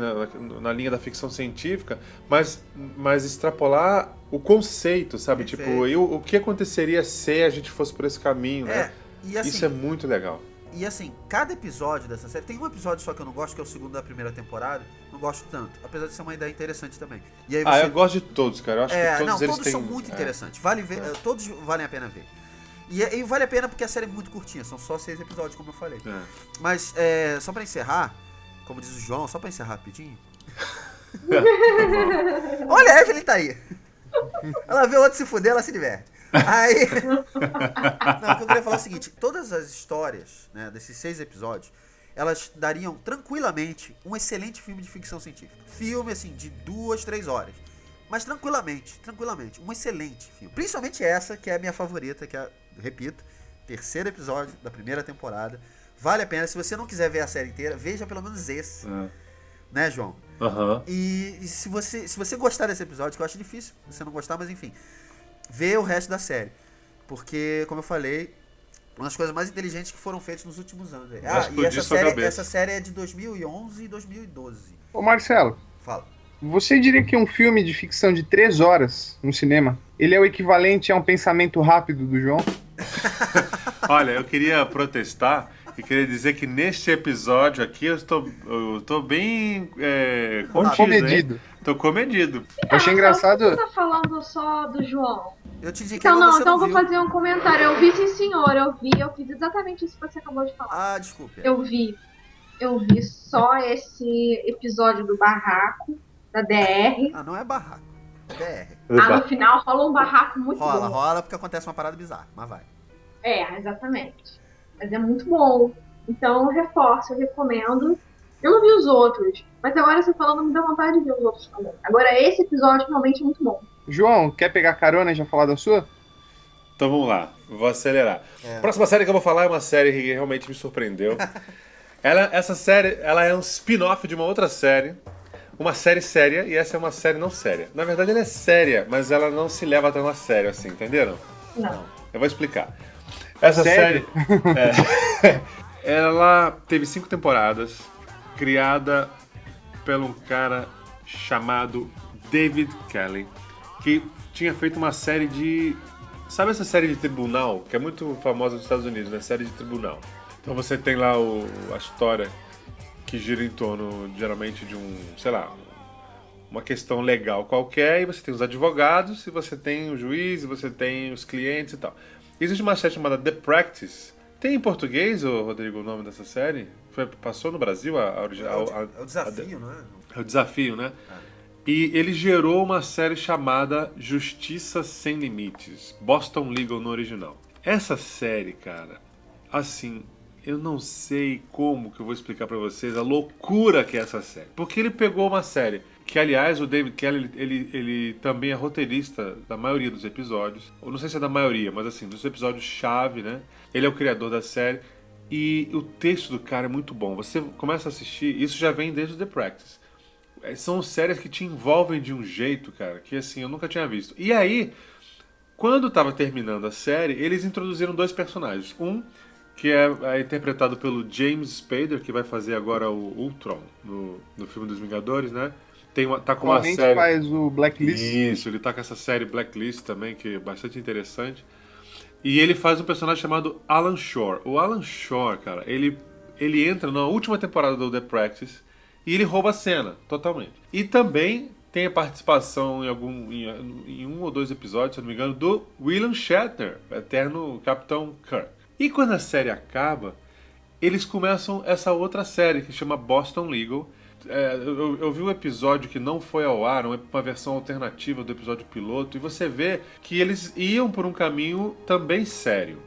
na linha da ficção científica, mas extrapolar o conceito, sabe? Perfeito. Tipo, o que aconteceria se a gente fosse por esse caminho, né? E assim, isso é muito legal. E assim, cada episódio dessa série, tem um episódio só que eu não gosto, que é o segundo da primeira temporada, não gosto tanto, apesar de ser uma ideia interessante também. E aí eu gosto de todos, cara, eu acho que todos eles têm... são muito interessantes, vale ver, todos valem a pena ver. E vale a pena porque a série é muito curtinha, são só 6 episódios, como eu falei. Mas, só pra encerrar, como diz o João, só pra encerrar rapidinho. Olha, a Evelyn tá aí. Ela vê o outro se fuder, ela se diverte. Aí... Não, o que eu queria falar é o seguinte, todas as histórias, né, desses 6 episódios, elas dariam tranquilamente um excelente filme de ficção científica. Filme, assim, de 2, 3 horas. Mas tranquilamente, um excelente filme. Principalmente essa, que é a minha favorita, que é, repito, 3º episódio da primeira temporada. Vale a pena, se você não quiser ver a série inteira, veja pelo menos esse. Né, João? E se você gostar desse episódio, que eu acho difícil você não gostar, mas enfim, vê o resto da série. Porque, como eu falei, uma das coisas mais inteligentes que foram feitas nos últimos anos. E essa série é de 2011 e 2012. Ô Marcelo. Fala. Você diria que um filme de ficção de 3 horas no cinema, ele é o equivalente a um pensamento rápido do João? Olha, eu queria protestar e queria dizer que neste episódio aqui eu tô bem comedido. Hein? Tô comedido. Eu achei engraçado... Você tá falando só do João? Eu te indiquei, então eu vou fazer um comentário. Eu vi, sim senhor, eu fiz exatamente isso que você acabou de falar. Desculpe. Eu vi só esse episódio do barraco, da DR. Não é barraco, é DR. No final rola um barraco muito bom. Rola porque acontece uma parada bizarra, mas vai. Exatamente. Mas é muito bom. Então eu reforço, eu recomendo. Eu não vi os outros, mas agora você falando me dá vontade de ver os outros também. Agora esse episódio realmente é muito bom. João, quer pegar carona e já falar da sua? Então vamos lá, vou acelerar. A próxima série que eu vou falar é uma série que realmente me surpreendeu. Essa série, ela é um spin-off de uma outra série. Uma série séria, e essa é uma série não séria. Na verdade ela é séria, mas ela não se leva tão a sério assim, entenderam? Não. Eu vou explicar. Essa série... ela teve 5 temporadas, criada por um cara chamado David Kelley, que tinha feito uma série de... Sabe essa série de tribunal? Que é muito famosa nos Estados Unidos, né? Série de tribunal. Então você tem lá a história que gira em torno, geralmente, de uma questão legal qualquer, e você tem os advogados, e você tem o juiz, e você tem os clientes e tal. Existe uma série chamada The Practice. Tem em português, Rodrigo, o nome dessa série? Passou no Brasil a original? É o Desafio, não é? É o Desafio, né? E ele gerou uma série chamada Justiça Sem Limites, Boston Legal no original. Essa série, cara, assim, eu não sei como que eu vou explicar pra vocês a loucura que é essa série. Porque ele pegou uma série que, aliás, o David Kelley, ele também é roteirista da maioria dos episódios. Eu não sei se é da maioria, mas assim, dos episódios-chave, né? Ele é o criador da série. E o texto do cara é muito bom. Você começa a assistir, isso já vem desde o The Practice. São séries que te envolvem de um jeito, cara, que assim, eu nunca tinha visto. E aí, quando tava terminando a série, eles introduziram 2 personagens. Um, que é interpretado pelo James Spader, que vai fazer agora o Ultron no filme dos Vingadores, né? tá com uma Atualmente série... faz o Blacklist. Isso, ele tá com essa série Blacklist também, que é bastante interessante. E ele faz um personagem chamado Alan Shore. O Alan Shore, cara, ele entra na última temporada do The Practice e ele rouba a cena, totalmente. E também tem a participação em um ou dois episódios, se eu não me engano, do William Shatner, eterno Capitão Kirk. E quando a série acaba, eles começam essa outra série que chama Boston Legal. Eu vi um episódio que não foi ao ar, uma versão alternativa do episódio piloto, e você vê que eles iam por um caminho também sério.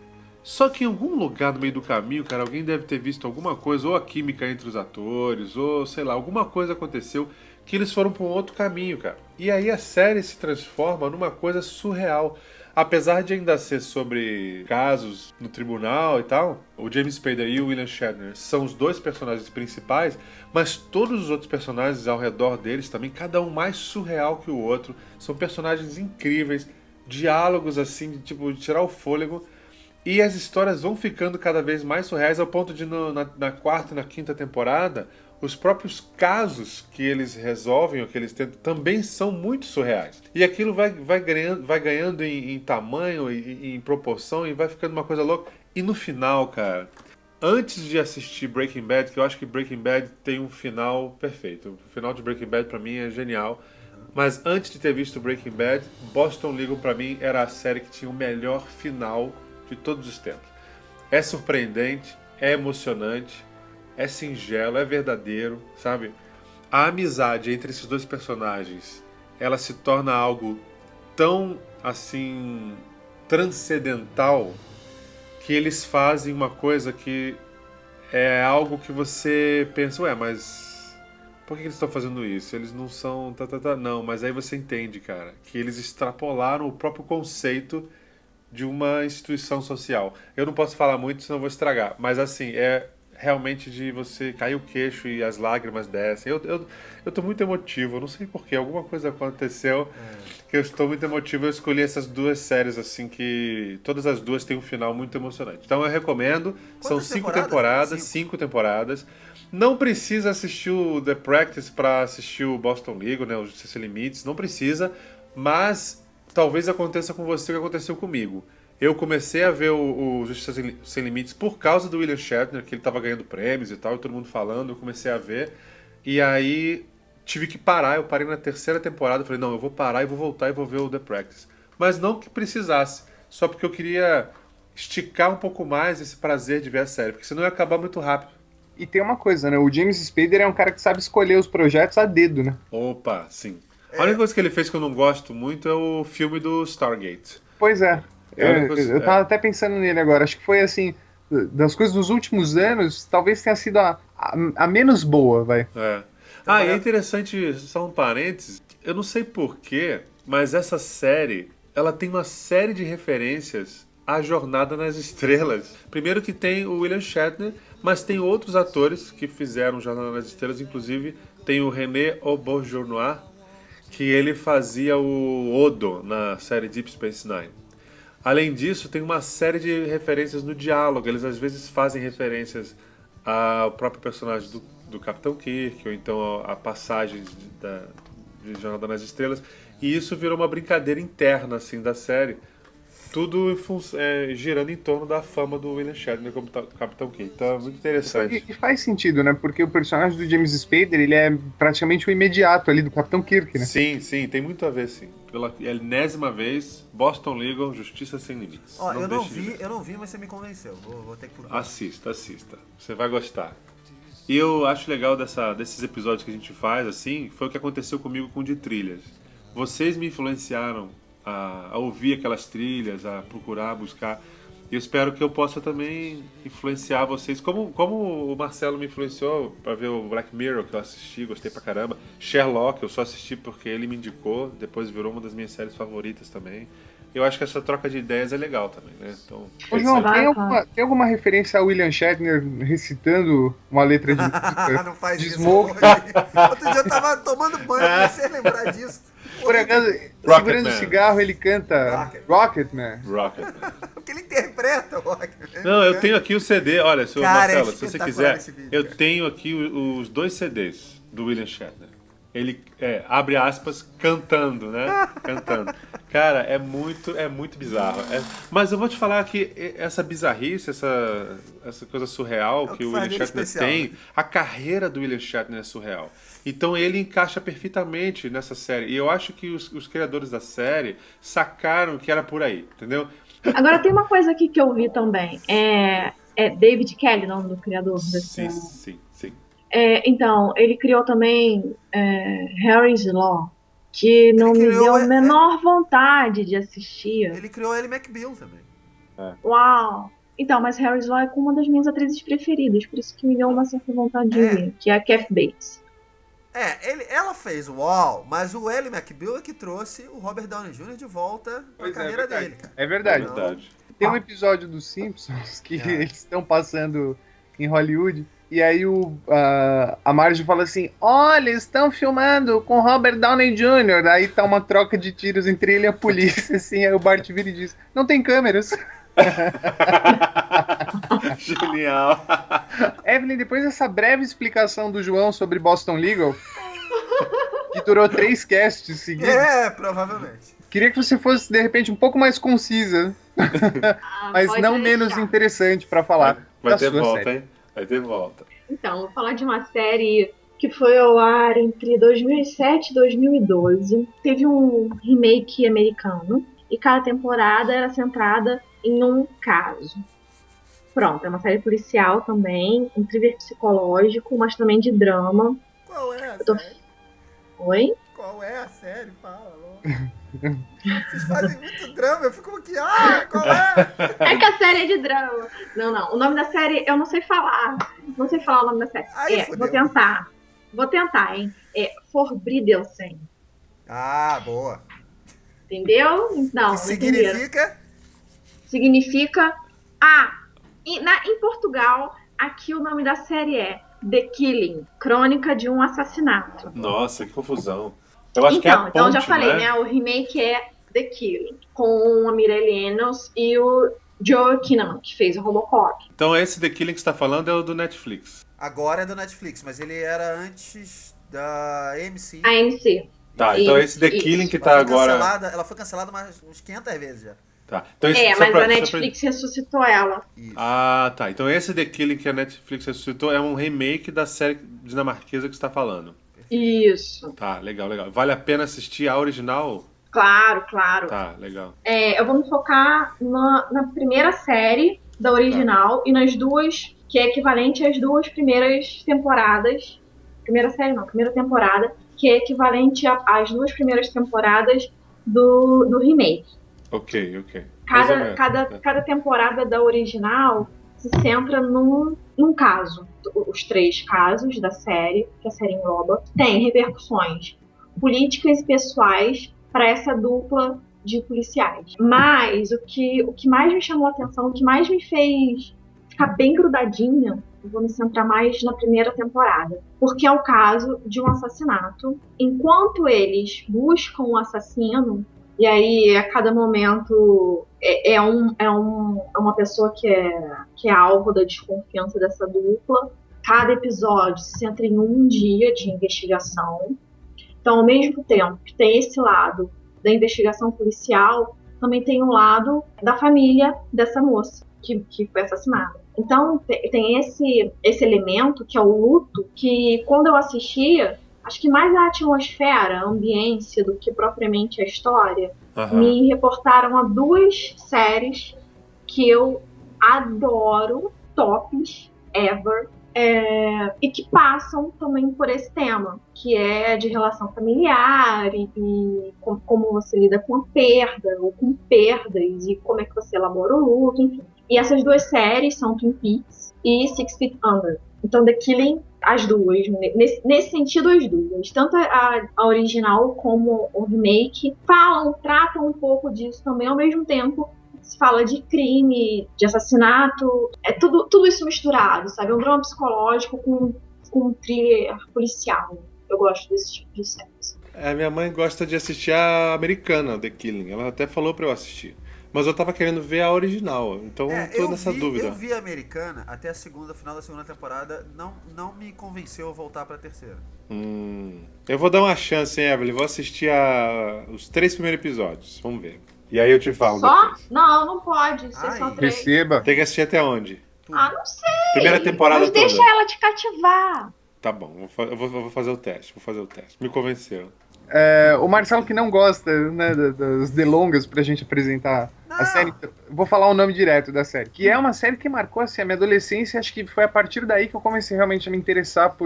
Só que em algum lugar no meio do caminho, cara, alguém deve ter visto alguma coisa, ou a química entre os atores, ou sei lá, alguma coisa aconteceu que eles foram para um outro caminho, cara. E aí a série se transforma numa coisa surreal. Apesar de ainda ser sobre casos no tribunal e tal, o James Spader e o William Shatner são os dois personagens principais, mas todos os outros personagens ao redor deles também, cada um mais surreal que o outro, são personagens incríveis, diálogos assim, de tirar o fôlego, e as histórias vão ficando cada vez mais surreais ao ponto de na quarta e na quinta temporada, os próprios casos que eles resolvem, ou que eles tentam, também são muito surreais. E aquilo vai ganhando em tamanho, em proporção, e vai ficando uma coisa louca. E no final, cara, antes de assistir Breaking Bad, que eu acho que Breaking Bad tem um final perfeito. O final de Breaking Bad pra mim é genial. Mas antes de ter visto Breaking Bad, Boston Legal pra mim era a série que tinha o melhor final de todos os tempos. É surpreendente, é emocionante, é singelo, é verdadeiro, sabe? A amizade entre esses dois personagens, ela se torna algo tão, assim, transcendental, que eles fazem uma coisa que é algo que você pensa, ué, mas por que eles estão fazendo isso? Eles não são... Não, mas aí você entende, cara, que eles extrapolaram o próprio conceito de uma instituição social. Eu não posso falar muito, senão eu vou estragar, mas assim, é realmente de você cair o queixo e as lágrimas descem. Eu tô muito emotivo, eu não sei porquê, alguma coisa aconteceu que eu estou muito emotivo. Eu escolhi essas duas séries, assim, que todas as duas têm um final muito emocionante. Então eu recomendo, são 5 temporadas, 5 temporadas. Não precisa assistir o The Practice para assistir o Boston Legal, né, o Justiça Sem Limites, não precisa, mas talvez aconteça com você o que aconteceu comigo. Eu comecei a ver o Justiça Sem Limites por causa do William Shatner, que ele estava ganhando prêmios e tal, e todo mundo falando, eu comecei a ver. E aí tive que parar, eu parei na terceira temporada, falei, não, eu vou parar e vou voltar e vou ver o The Practice. Mas não que precisasse, só porque eu queria esticar um pouco mais esse prazer de ver a série, porque senão ia acabar muito rápido. E tem uma coisa, né, o James Spader é um cara que sabe escolher os projetos a dedo, né? Opa, sim. A única coisa que ele fez que eu não gosto muito é o filme do Stargate. Pois é. Eu tava até pensando nele agora. Acho que foi assim, das coisas dos últimos anos, talvez tenha sido a menos boa, vai. É. Ah, e é interessante, só um parênteses, eu não sei porquê, mas essa série, ela tem uma série de referências à Jornada nas Estrelas. Primeiro que tem o William Shatner, mas tem outros atores que fizeram Jornada nas Estrelas, inclusive tem o René Auberjonois, que ele fazia o Odo na série Deep Space Nine. Além disso, tem uma série de referências no diálogo. Eles às vezes fazem referências ao próprio personagem do Capitão Kirk, ou então a passagem de Jornada nas Estrelas. E isso virou uma brincadeira interna assim, da série. Tudo girando em torno da fama do William Shatner como Capitão Kirk. Então é muito interessante. E faz sentido, né? Porque o personagem do James Spader, ele é praticamente o imediato ali do Capitão Kirk, né? Sim, tem muito a ver, sim. Pela enésima vez, Boston Legal, Justiça Sem Limites. Ó, eu não vi, mas você me convenceu. Vou ter que procurar. Assista. Você vai gostar. E eu acho legal desses episódios que a gente faz, assim, foi o que aconteceu comigo com o de trilhas. Vocês me influenciaram a ouvir aquelas trilhas, a procurar, a buscar. E eu espero que eu possa também influenciar vocês, como o Marcelo me influenciou para ver o Black Mirror, que eu assisti, gostei pra caramba. Sherlock, eu só assisti porque ele me indicou, depois virou uma das minhas séries favoritas também. Eu acho que essa troca de ideias é legal também, né? Então, ô, João, tem alguma referência a William Shatner recitando uma letra de música? Não faz de isso. Smoke? Outro dia eu tava tomando banho, comecei a lembrar disso. Por acaso, segurando o cigarro, ele canta Rocketman. Porque ele interpreta o Rocketman. Não, eu tenho aqui o CD, olha, Cara, Marcelo, se você quiser, eu tenho aqui os 2 CDs do William Shatner. ele, abre aspas, cantando, né? Cantando. Cara, é muito bizarro. Mas eu vou te falar que essa bizarrice, essa coisa surreal que o William Shatner tem, a carreira do William Shatner é surreal. Então ele encaixa perfeitamente nessa série. E eu acho que os criadores da série sacaram que era por aí, entendeu? Agora tem uma coisa aqui que eu vi também. É David Kelly, nome do criador desse. Sim. Então, ele criou também Harry's Law, que não me deu a menor vontade de assistir. Ele criou Ellie McBeal também. Uau! Então, mas Harry's Law é com uma das minhas atrizes preferidas, por isso que me deu uma certa vontade de ver, que é a Kathy Bates. Ela fez o UOL, mas o Ellie McBeal é que trouxe o Robert Downey Jr. de volta na carreira dele, cara. É verdade. Tem um episódio dos Simpsons que eles estão passando em Hollywood, e aí a Marge fala assim, olha, estão filmando com Robert Downey Jr. Aí tá uma troca de tiros entre ele e a polícia, assim, aí o Bart vira e diz, não tem câmeras. Genial. Evelyn, depois dessa breve explicação do João sobre Boston Legal, que durou 3 casts seguidos. Provavelmente. Queria que você fosse, de repente, um pouco mais concisa, mas não menos interessante pra falar. Vai ter volta, série. Hein? Vai ter volta. Então, vou falar de uma série que foi ao ar entre 2007 e 2012. Teve um remake americano e cada temporada era centrada em um caso. Pronto, é uma série policial também, um thriller psicológico, mas também de drama. Qual é a série? Oi? Qual é a série? Fala logo. Vocês fazem muito drama, eu fico aqui, qual é? É que a série é de drama. Não, o nome da série eu não sei falar. Não sei falar o nome da série. Vou tentar, hein? É Forbidden. Boa. Entendeu? Não, significa? Significa... em Portugal, aqui o nome da série é The Killing, Crônica de um Assassinato. Nossa, que confusão. Eu acho que é a ponte, então já falei, né? O remake é The Killing, com a Mireille Enos e o Joel Kinnaman, que fez o Robocop. Então esse The Killing que você tá falando é o do Netflix. Agora é do Netflix, mas ele era antes da AMC. A AMC. Tá, então esse The Killing que tá agora... Ela foi cancelada uns 500 vezes já. Tá. Então, mas a Netflix ressuscitou ela. Isso. Tá. Então esse The Killing que a Netflix ressuscitou é um remake da série dinamarquesa que você tá falando. Isso. Tá, legal. Vale a pena assistir a original? Claro. Tá, legal. Eu vou me focar na primeira série da original e nas duas, que é equivalente às 2 primeiras temporadas. Primeira temporada, que é equivalente às 2 primeiras temporadas do remake. Ok. Cada temporada da original se centra num caso. Os 3 casos da série, que a série engloba, têm repercussões políticas e pessoais para essa dupla de policiais. Mas o que mais me chamou a atenção, o que mais me fez ficar bem grudadinha, eu vou me centrar mais na primeira temporada, porque é o caso de um assassinato. Enquanto eles buscam o assassino, e aí a cada momento é uma pessoa que é alvo da desconfiança dessa dupla. Cada episódio se centra em um dia de investigação. Então, ao mesmo tempo que tem esse lado da investigação policial, também tem um lado da família dessa moça que foi assassinada. Então, tem esse elemento, que é o luto, que quando eu assistia, acho que mais a atmosfera, a ambiência do que propriamente a história, me reportaram a 2 séries que eu adoro, tops, ever, e que passam também por esse tema, que é de relação familiar e como você lida com a perda ou com perdas e como é que você elabora o luto, enfim. E essas 2 séries são Twin Peaks e Six Feet Under. Então, The Killing, as duas. Nesse sentido, as duas. Tanto a original como o remake tratam um pouco disso também, ao mesmo tempo se fala de crime, de assassinato, é tudo isso misturado, sabe? É um drama psicológico com um thriller policial. Eu gosto desse tipo de séries. Minha mãe gosta de assistir a americana, The Killing. Ela até falou pra eu assistir. Mas eu tava querendo ver a original, então eu tô nessa dúvida. Eu vi a americana até a final da segunda temporada, não me convenceu a voltar pra terceira. Eu vou dar uma chance, hein, Evelyn? Vou assistir os 3 primeiros episódios, vamos ver. E aí eu te falo Só? depois. Não pode. Ser só 3. Receba. Tem que assistir até onde? Ah, não sei. Primeira temporada Mas toda. deixa ela te cativar. Tá bom, eu vou fazer o teste, Me convenceu. O Marcelo que não gosta, né, das delongas pra gente apresentar a série. Vou falar o nome direto da série. Que é uma série que marcou assim, a minha adolescência. Acho que foi a partir daí que eu comecei realmente a me interessar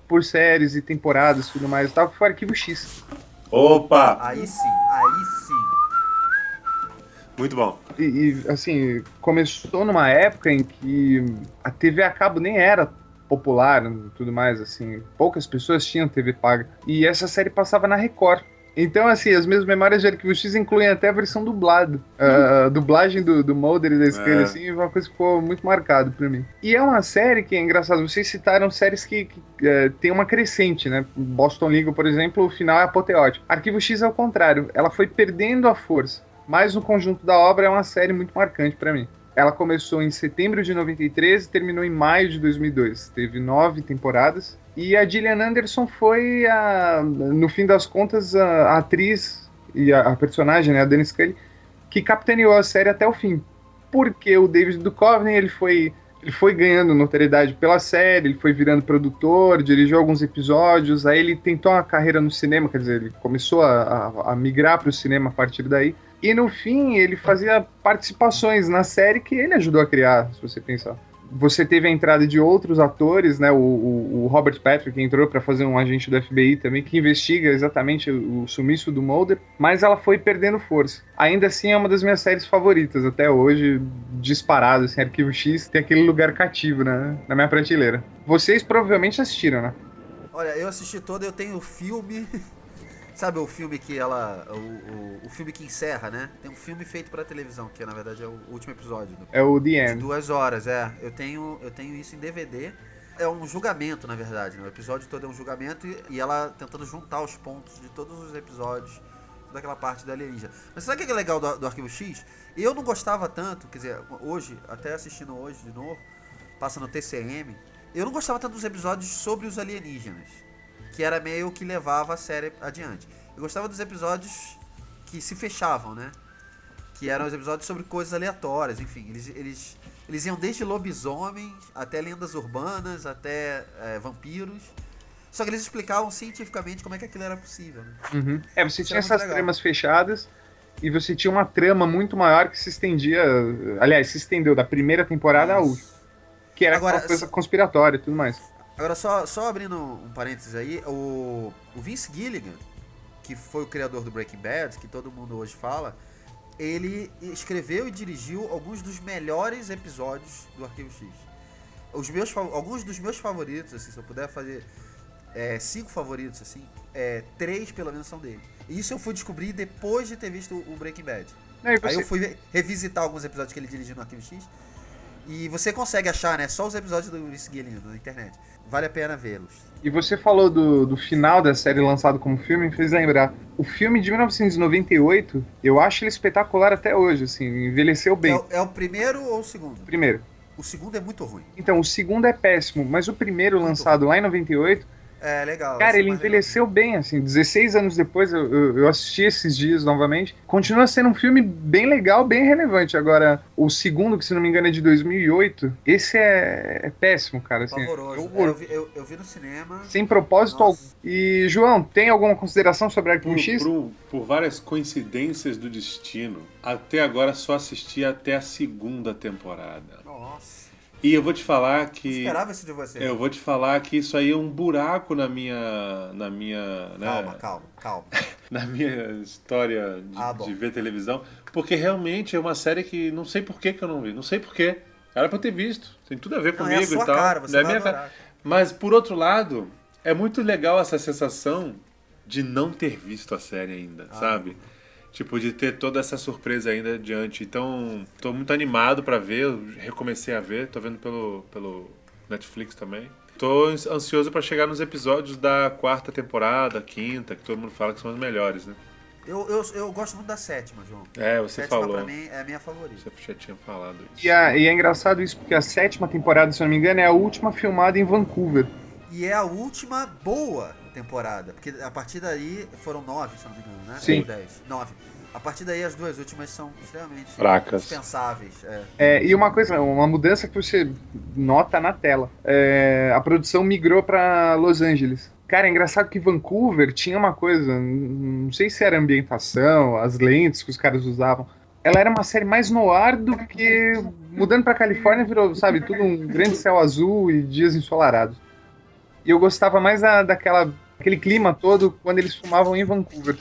por séries e temporadas e tudo mais e tal, que foi Arquivo X. Opa! Aí sim. Muito bom. E assim, começou numa época em que a TV a cabo nem era popular e tudo mais, assim, poucas pessoas tinham TV paga. E essa série passava na Record. Então, assim, as minhas memórias de Arquivo X incluem até a versão dublada. A dublagem do Mulder e da Scully, assim, uma coisa que ficou muito marcada pra mim. E é uma série que é engraçado. Vocês citaram séries que tem uma crescente, né? Boston Legal, por exemplo, o final é apoteótico. Arquivo X é o contrário. Ela foi perdendo a força. Mas no conjunto da obra é uma série muito marcante pra mim. Ela começou em setembro de 93 e terminou em maio de 2002. Teve 9 temporadas. E a Gillian Anderson foi, no fim das contas, a atriz e a personagem, né, a Dana Scully, que capitaneou a série até o fim. Porque o David Duchovny, ele foi ganhando notoriedade pela série, ele foi virando produtor, dirigiu alguns episódios, aí ele tentou uma carreira no cinema, quer dizer, ele começou a migrar para o cinema a partir daí. E no fim, ele fazia participações na série que ele ajudou a criar, se você pensar. Você teve a entrada de outros atores, né? O Robert Patrick entrou para fazer um agente do FBI também, que investiga exatamente o sumiço do Mulder, mas ela foi perdendo força. Ainda assim, é uma das minhas séries favoritas até hoje, disparado, assim, Arquivo X tem aquele lugar cativo, né, na minha prateleira. Vocês provavelmente assistiram, né? Olha, eu assisti toda, eu tenho o filme... Sabe o filme que ela... O filme que encerra, né? Tem um filme feito pra televisão, que na verdade é o último episódio. É o The De End. 2 horas, Eu tenho isso em DVD. É um julgamento, na verdade, né? O episódio todo é um julgamento e ela tentando juntar os pontos de todos os episódios, toda aquela parte da alienígena. Mas sabe o que é legal do Arquivo X? Eu não gostava tanto, quer dizer, hoje, até assistindo hoje de novo, passa no TCM, eu não gostava tanto dos episódios sobre os alienígenas, que era meio que levava a série adiante. Eu gostava dos episódios que se fechavam, né? Que eram os episódios sobre coisas aleatórias, enfim. Eles iam desde lobisomens, até lendas urbanas, até vampiros. Só que eles explicavam cientificamente como é que aquilo era possível, né? Uhum. Você Isso tinha era muito essas legal. tramas fechadas e você tinha uma trama muito maior que se estendia... Aliás, se estendeu da primeira temporada à última. Que era Agora, uma coisa conspiratória e tudo mais. Agora, só abrindo um parênteses aí, o Vince Gilligan, que foi o criador do Breaking Bad, que todo mundo hoje fala, ele escreveu e dirigiu alguns dos melhores episódios do Arquivo X. Alguns dos meus favoritos, assim, se eu puder fazer 5 favoritos, assim, 3 pelo menos são dele. E isso eu fui descobrir depois de ter visto o Breaking Bad. Aí eu fui revisitar alguns episódios que ele dirigiu no Arquivo X. E você consegue achar, né, só os episódios do Vince Gilligan na internet. Vale a pena vê-los. E você falou do final da série lançado como filme, me fez lembrar. O filme de 1998, eu acho ele espetacular até hoje, assim, envelheceu bem. É o primeiro ou o segundo? Primeiro. O segundo é muito ruim. Então, o segundo é péssimo, mas o primeiro lançado lá em 98... É, legal. Cara, ele envelheceu bem, assim, 16 anos depois, eu assisti esses dias novamente, continua sendo um filme bem legal, bem relevante. Agora, o segundo, que se não me engano é de 2008, esse é péssimo, cara, assim. Pavoroso. Eu vi no cinema. Sem propósito algum. E, João, tem alguma consideração sobre Arquivo X? Por várias coincidências do destino, até agora só assisti até a segunda temporada. Nossa. E eu vou te falar que... Eu esperava isso de você. Eu vou te falar que isso aí é um buraco na minha né? Calma. Na minha história de ver televisão. Porque realmente é uma série que não sei por que eu não vi. Não sei por quê. Era pra eu ter visto. Tem tudo a ver comigo é a sua e tal. cara, você vai adorar. Cara. Mas, por outro lado, é muito legal essa sensação de não ter visto a série ainda, sabe? Tipo, de ter toda essa surpresa ainda adiante. Então, tô muito animado pra ver. Eu recomecei a ver. Tô vendo pelo Netflix também. Tô ansioso pra chegar nos episódios da 4ª temporada, 5ª, que todo mundo fala que são os melhores, né? Eu gosto muito da sétima, João. Você Sétima, falou. pra mim, é a minha favorita. Você já tinha falado isso. E é engraçado isso, porque a 7ª temporada, se eu não me engano, é a última filmada em Vancouver. E é a última boa temporada, porque a partir daí foram 9, se eu não me engano, né? Sim. Ou 10. 9. A partir daí as 2 últimas são extremamente fracas, dispensáveis. E uma mudança que você nota na tela. A produção migrou para Los Angeles. Cara, é engraçado que Vancouver tinha uma coisa, não sei se era a ambientação, as lentes que os caras usavam. Ela era uma série mais noir do que, mudando pra Califórnia, virou, sabe, tudo um grande céu azul e dias ensolarados. E eu gostava mais daquele clima todo quando eles filmavam em Vancouver.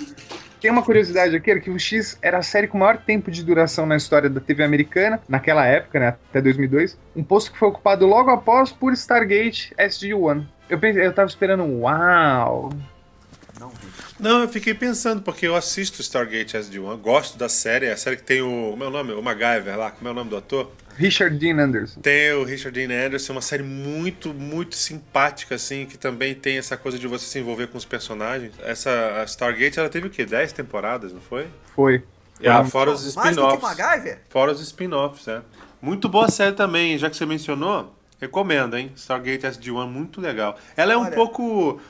Tem uma curiosidade aqui, Arquivo X era a série com maior tempo de duração na história da TV americana, naquela época, né, até 2002, um posto que foi ocupado logo após por Stargate SG-1. Eu tava esperando uau! Não, eu fiquei pensando, porque eu assisto Stargate SG-1, gosto da série, é a série que tem o meu nome, o MacGyver lá, como é o nome do ator? Richard Dean Anderson. Tem o Richard Dean Anderson, uma série muito, muito simpática, assim, que também tem essa coisa de você se envolver com os personagens. A Stargate, ela teve o quê? 10 temporadas, não foi? Foi. Fora os Mais do que spin-offs. MacGyver? Fora os spin-offs, Muito boa série também, já que você mencionou, recomendo, hein? Stargate SG-1, muito legal. Ela é um pouco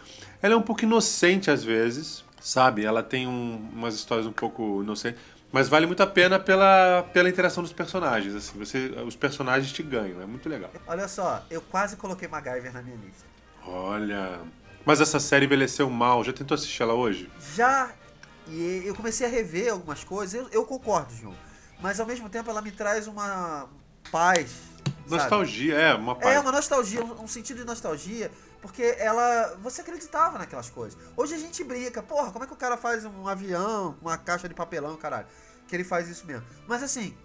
inocente às vezes, sabe? Ela tem umas histórias um pouco inocentes, mas vale muito a pena pela interação dos personagens, assim. Os personagens te ganham, é muito legal. Olha só, eu quase coloquei MacGyver na minha lista. Olha... Mas essa série envelheceu mal, já tentou assistir ela hoje? Já, e eu comecei a rever algumas coisas, eu concordo, João. Mas ao mesmo tempo ela me traz uma paz. Nostalgia, uma paz. Uma nostalgia, um sentido de nostalgia, porque você acreditava naquelas coisas. Hoje a gente brinca, porra, como é que o cara faz um avião, uma caixa de papelão, caralho? Que ele faz isso mesmo. Mas assim,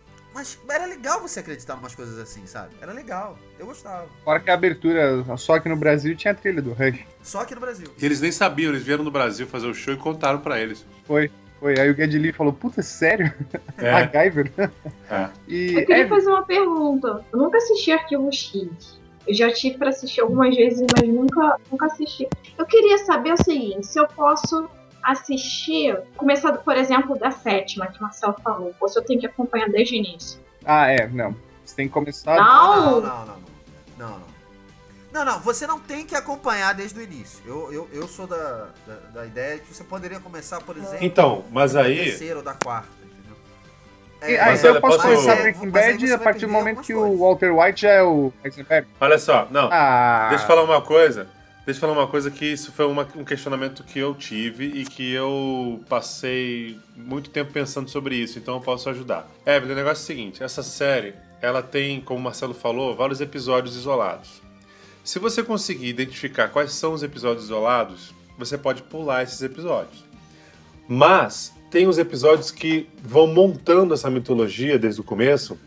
era legal você acreditar em umas coisas assim, sabe? Era legal, eu gostava. Fora que a abertura, só aqui no Brasil, tinha a trilha do Rush. Só aqui no Brasil. E eles nem sabiam, eles vieram no Brasil fazer o show e contaram pra eles. Foi. Aí o Geddy Lee falou, puta, sério? MacGyver? Eu queria fazer uma pergunta. Eu nunca assisti Arquivo X. Eu já tive pra assistir algumas vezes, mas nunca assisti. Eu queria saber o seguinte, se eu posso assistir, começar, por exemplo, da 7ª, que o Marcelo falou, ou se eu tenho que acompanhar desde o início. Não. Você tem que começar... Não, você não tem que acompanhar desde o início. Eu sou da ideia de que você poderia começar, por exemplo... Então, mas aí... Da 3ª ou da 4ª, entendeu? Então eu posso começar Breaking Bad a partir do momento que o Walter White já é o Heisenberg? Olha só, deixa eu falar uma coisa. Que isso foi um questionamento que eu tive e que eu passei muito tempo pensando sobre isso, então eu posso ajudar. Evelyn, o negócio é o seguinte, essa série, ela tem, como o Marcelo falou, vários episódios isolados. Se você conseguir identificar quais são os episódios isolados, você pode pular esses episódios. Mas tem os episódios que vão montando essa mitologia desde o começo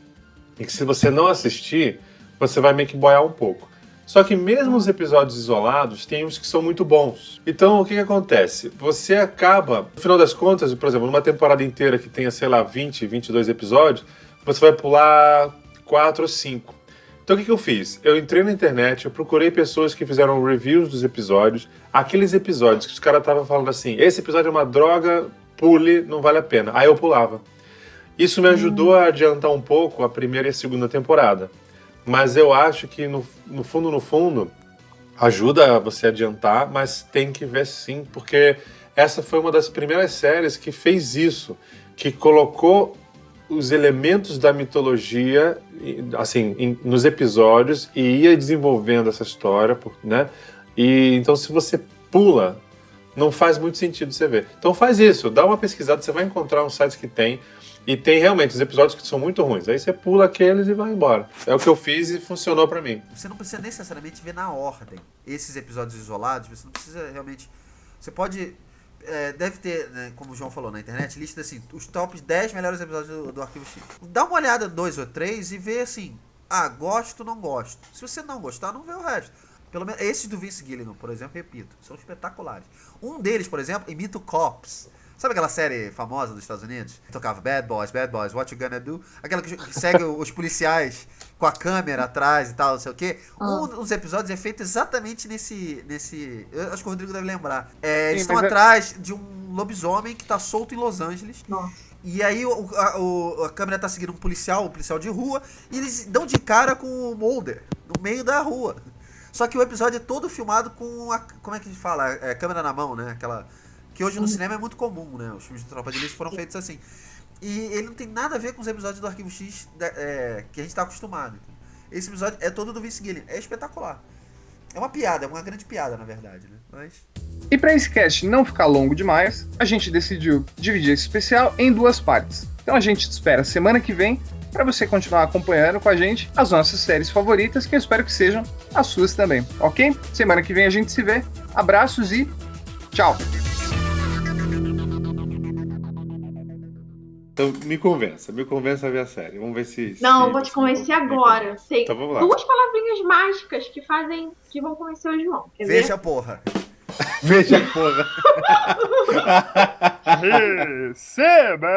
e que se você não assistir, você vai meio que boiar um pouco. Só que mesmo os episódios isolados, tem uns que são muito bons. Então, o que acontece? Você acaba, no final das contas, por exemplo, numa temporada inteira que tenha, 20, 22 episódios, você vai pular 4 ou 5. Então, o que eu fiz? Eu entrei na internet, eu procurei pessoas que fizeram reviews dos episódios, aqueles episódios que os caras estavam falando assim, esse episódio é uma droga, pule, não vale a pena. Aí eu pulava. Isso me ajudou a adiantar um pouco a 1ª e a 2ª temporada. Mas eu acho que, no fundo, ajuda você a adiantar, mas tem que ver sim, porque essa foi uma das primeiras séries que fez isso, que colocou os elementos da mitologia assim, nos episódios e ia desenvolvendo essa história, né? E então, se você pula, não faz muito sentido você ver. Então faz isso, dá uma pesquisada, você vai encontrar uns sites que tem. E tem realmente os episódios que são muito ruins. Aí você pula aqueles e vai embora. É o que eu fiz e funcionou pra mim. Você não precisa necessariamente ver na ordem esses episódios isolados. Você não precisa realmente... Você pode... deve ter, né, como o João falou na internet, lista assim, os top 10 melhores episódios do Arquivo X. Dá uma olhada em 2 ou 3 e vê assim, gosto, não gosto. Se você não gostar, não vê o resto. Pelo menos esses do Vince Gilligan, por exemplo, repito, são espetaculares. Um deles, por exemplo, imita o Cops. Sabe aquela série famosa dos Estados Unidos? Tocava Bad Boys, What You Gonna Do? Aquela que segue os policiais com a câmera atrás e tal, não sei o quê. Um dos episódios é feito exatamente nesse... Eu acho que o Rodrigo deve lembrar. Eles estão atrás de um lobisomem que tá solto em Los Angeles. Nossa. E aí a câmera tá seguindo um policial de rua, e eles dão de cara com o Mulder, no meio da rua. Só que o episódio é todo filmado com como é que a gente fala? Câmera na mão, né? Aquela que hoje no cinema é muito comum, né? Os filmes de Tropa de Elite foram feitos assim. E ele não tem nada a ver com os episódios do Arquivo X que a gente tá acostumado. Esse episódio é todo do Vince Gilligan. É espetacular. É uma piada, é uma grande piada, na verdade, né? Mas... E para esse cast não ficar longo demais, a gente decidiu dividir esse especial em 2 partes. Então a gente te espera semana que vem para você continuar acompanhando com a gente as nossas séries favoritas, que eu espero que sejam as suas também, ok? Semana que vem a gente se vê. Abraços e tchau! Então me convença a ver a série. Vamos ver se... Não, eu vou te convencer agora. Sei Então vamos lá. 2 palavrinhas mágicas que vão convencer o João. Quer ver? Veja, porra. Veja, porra. Receba!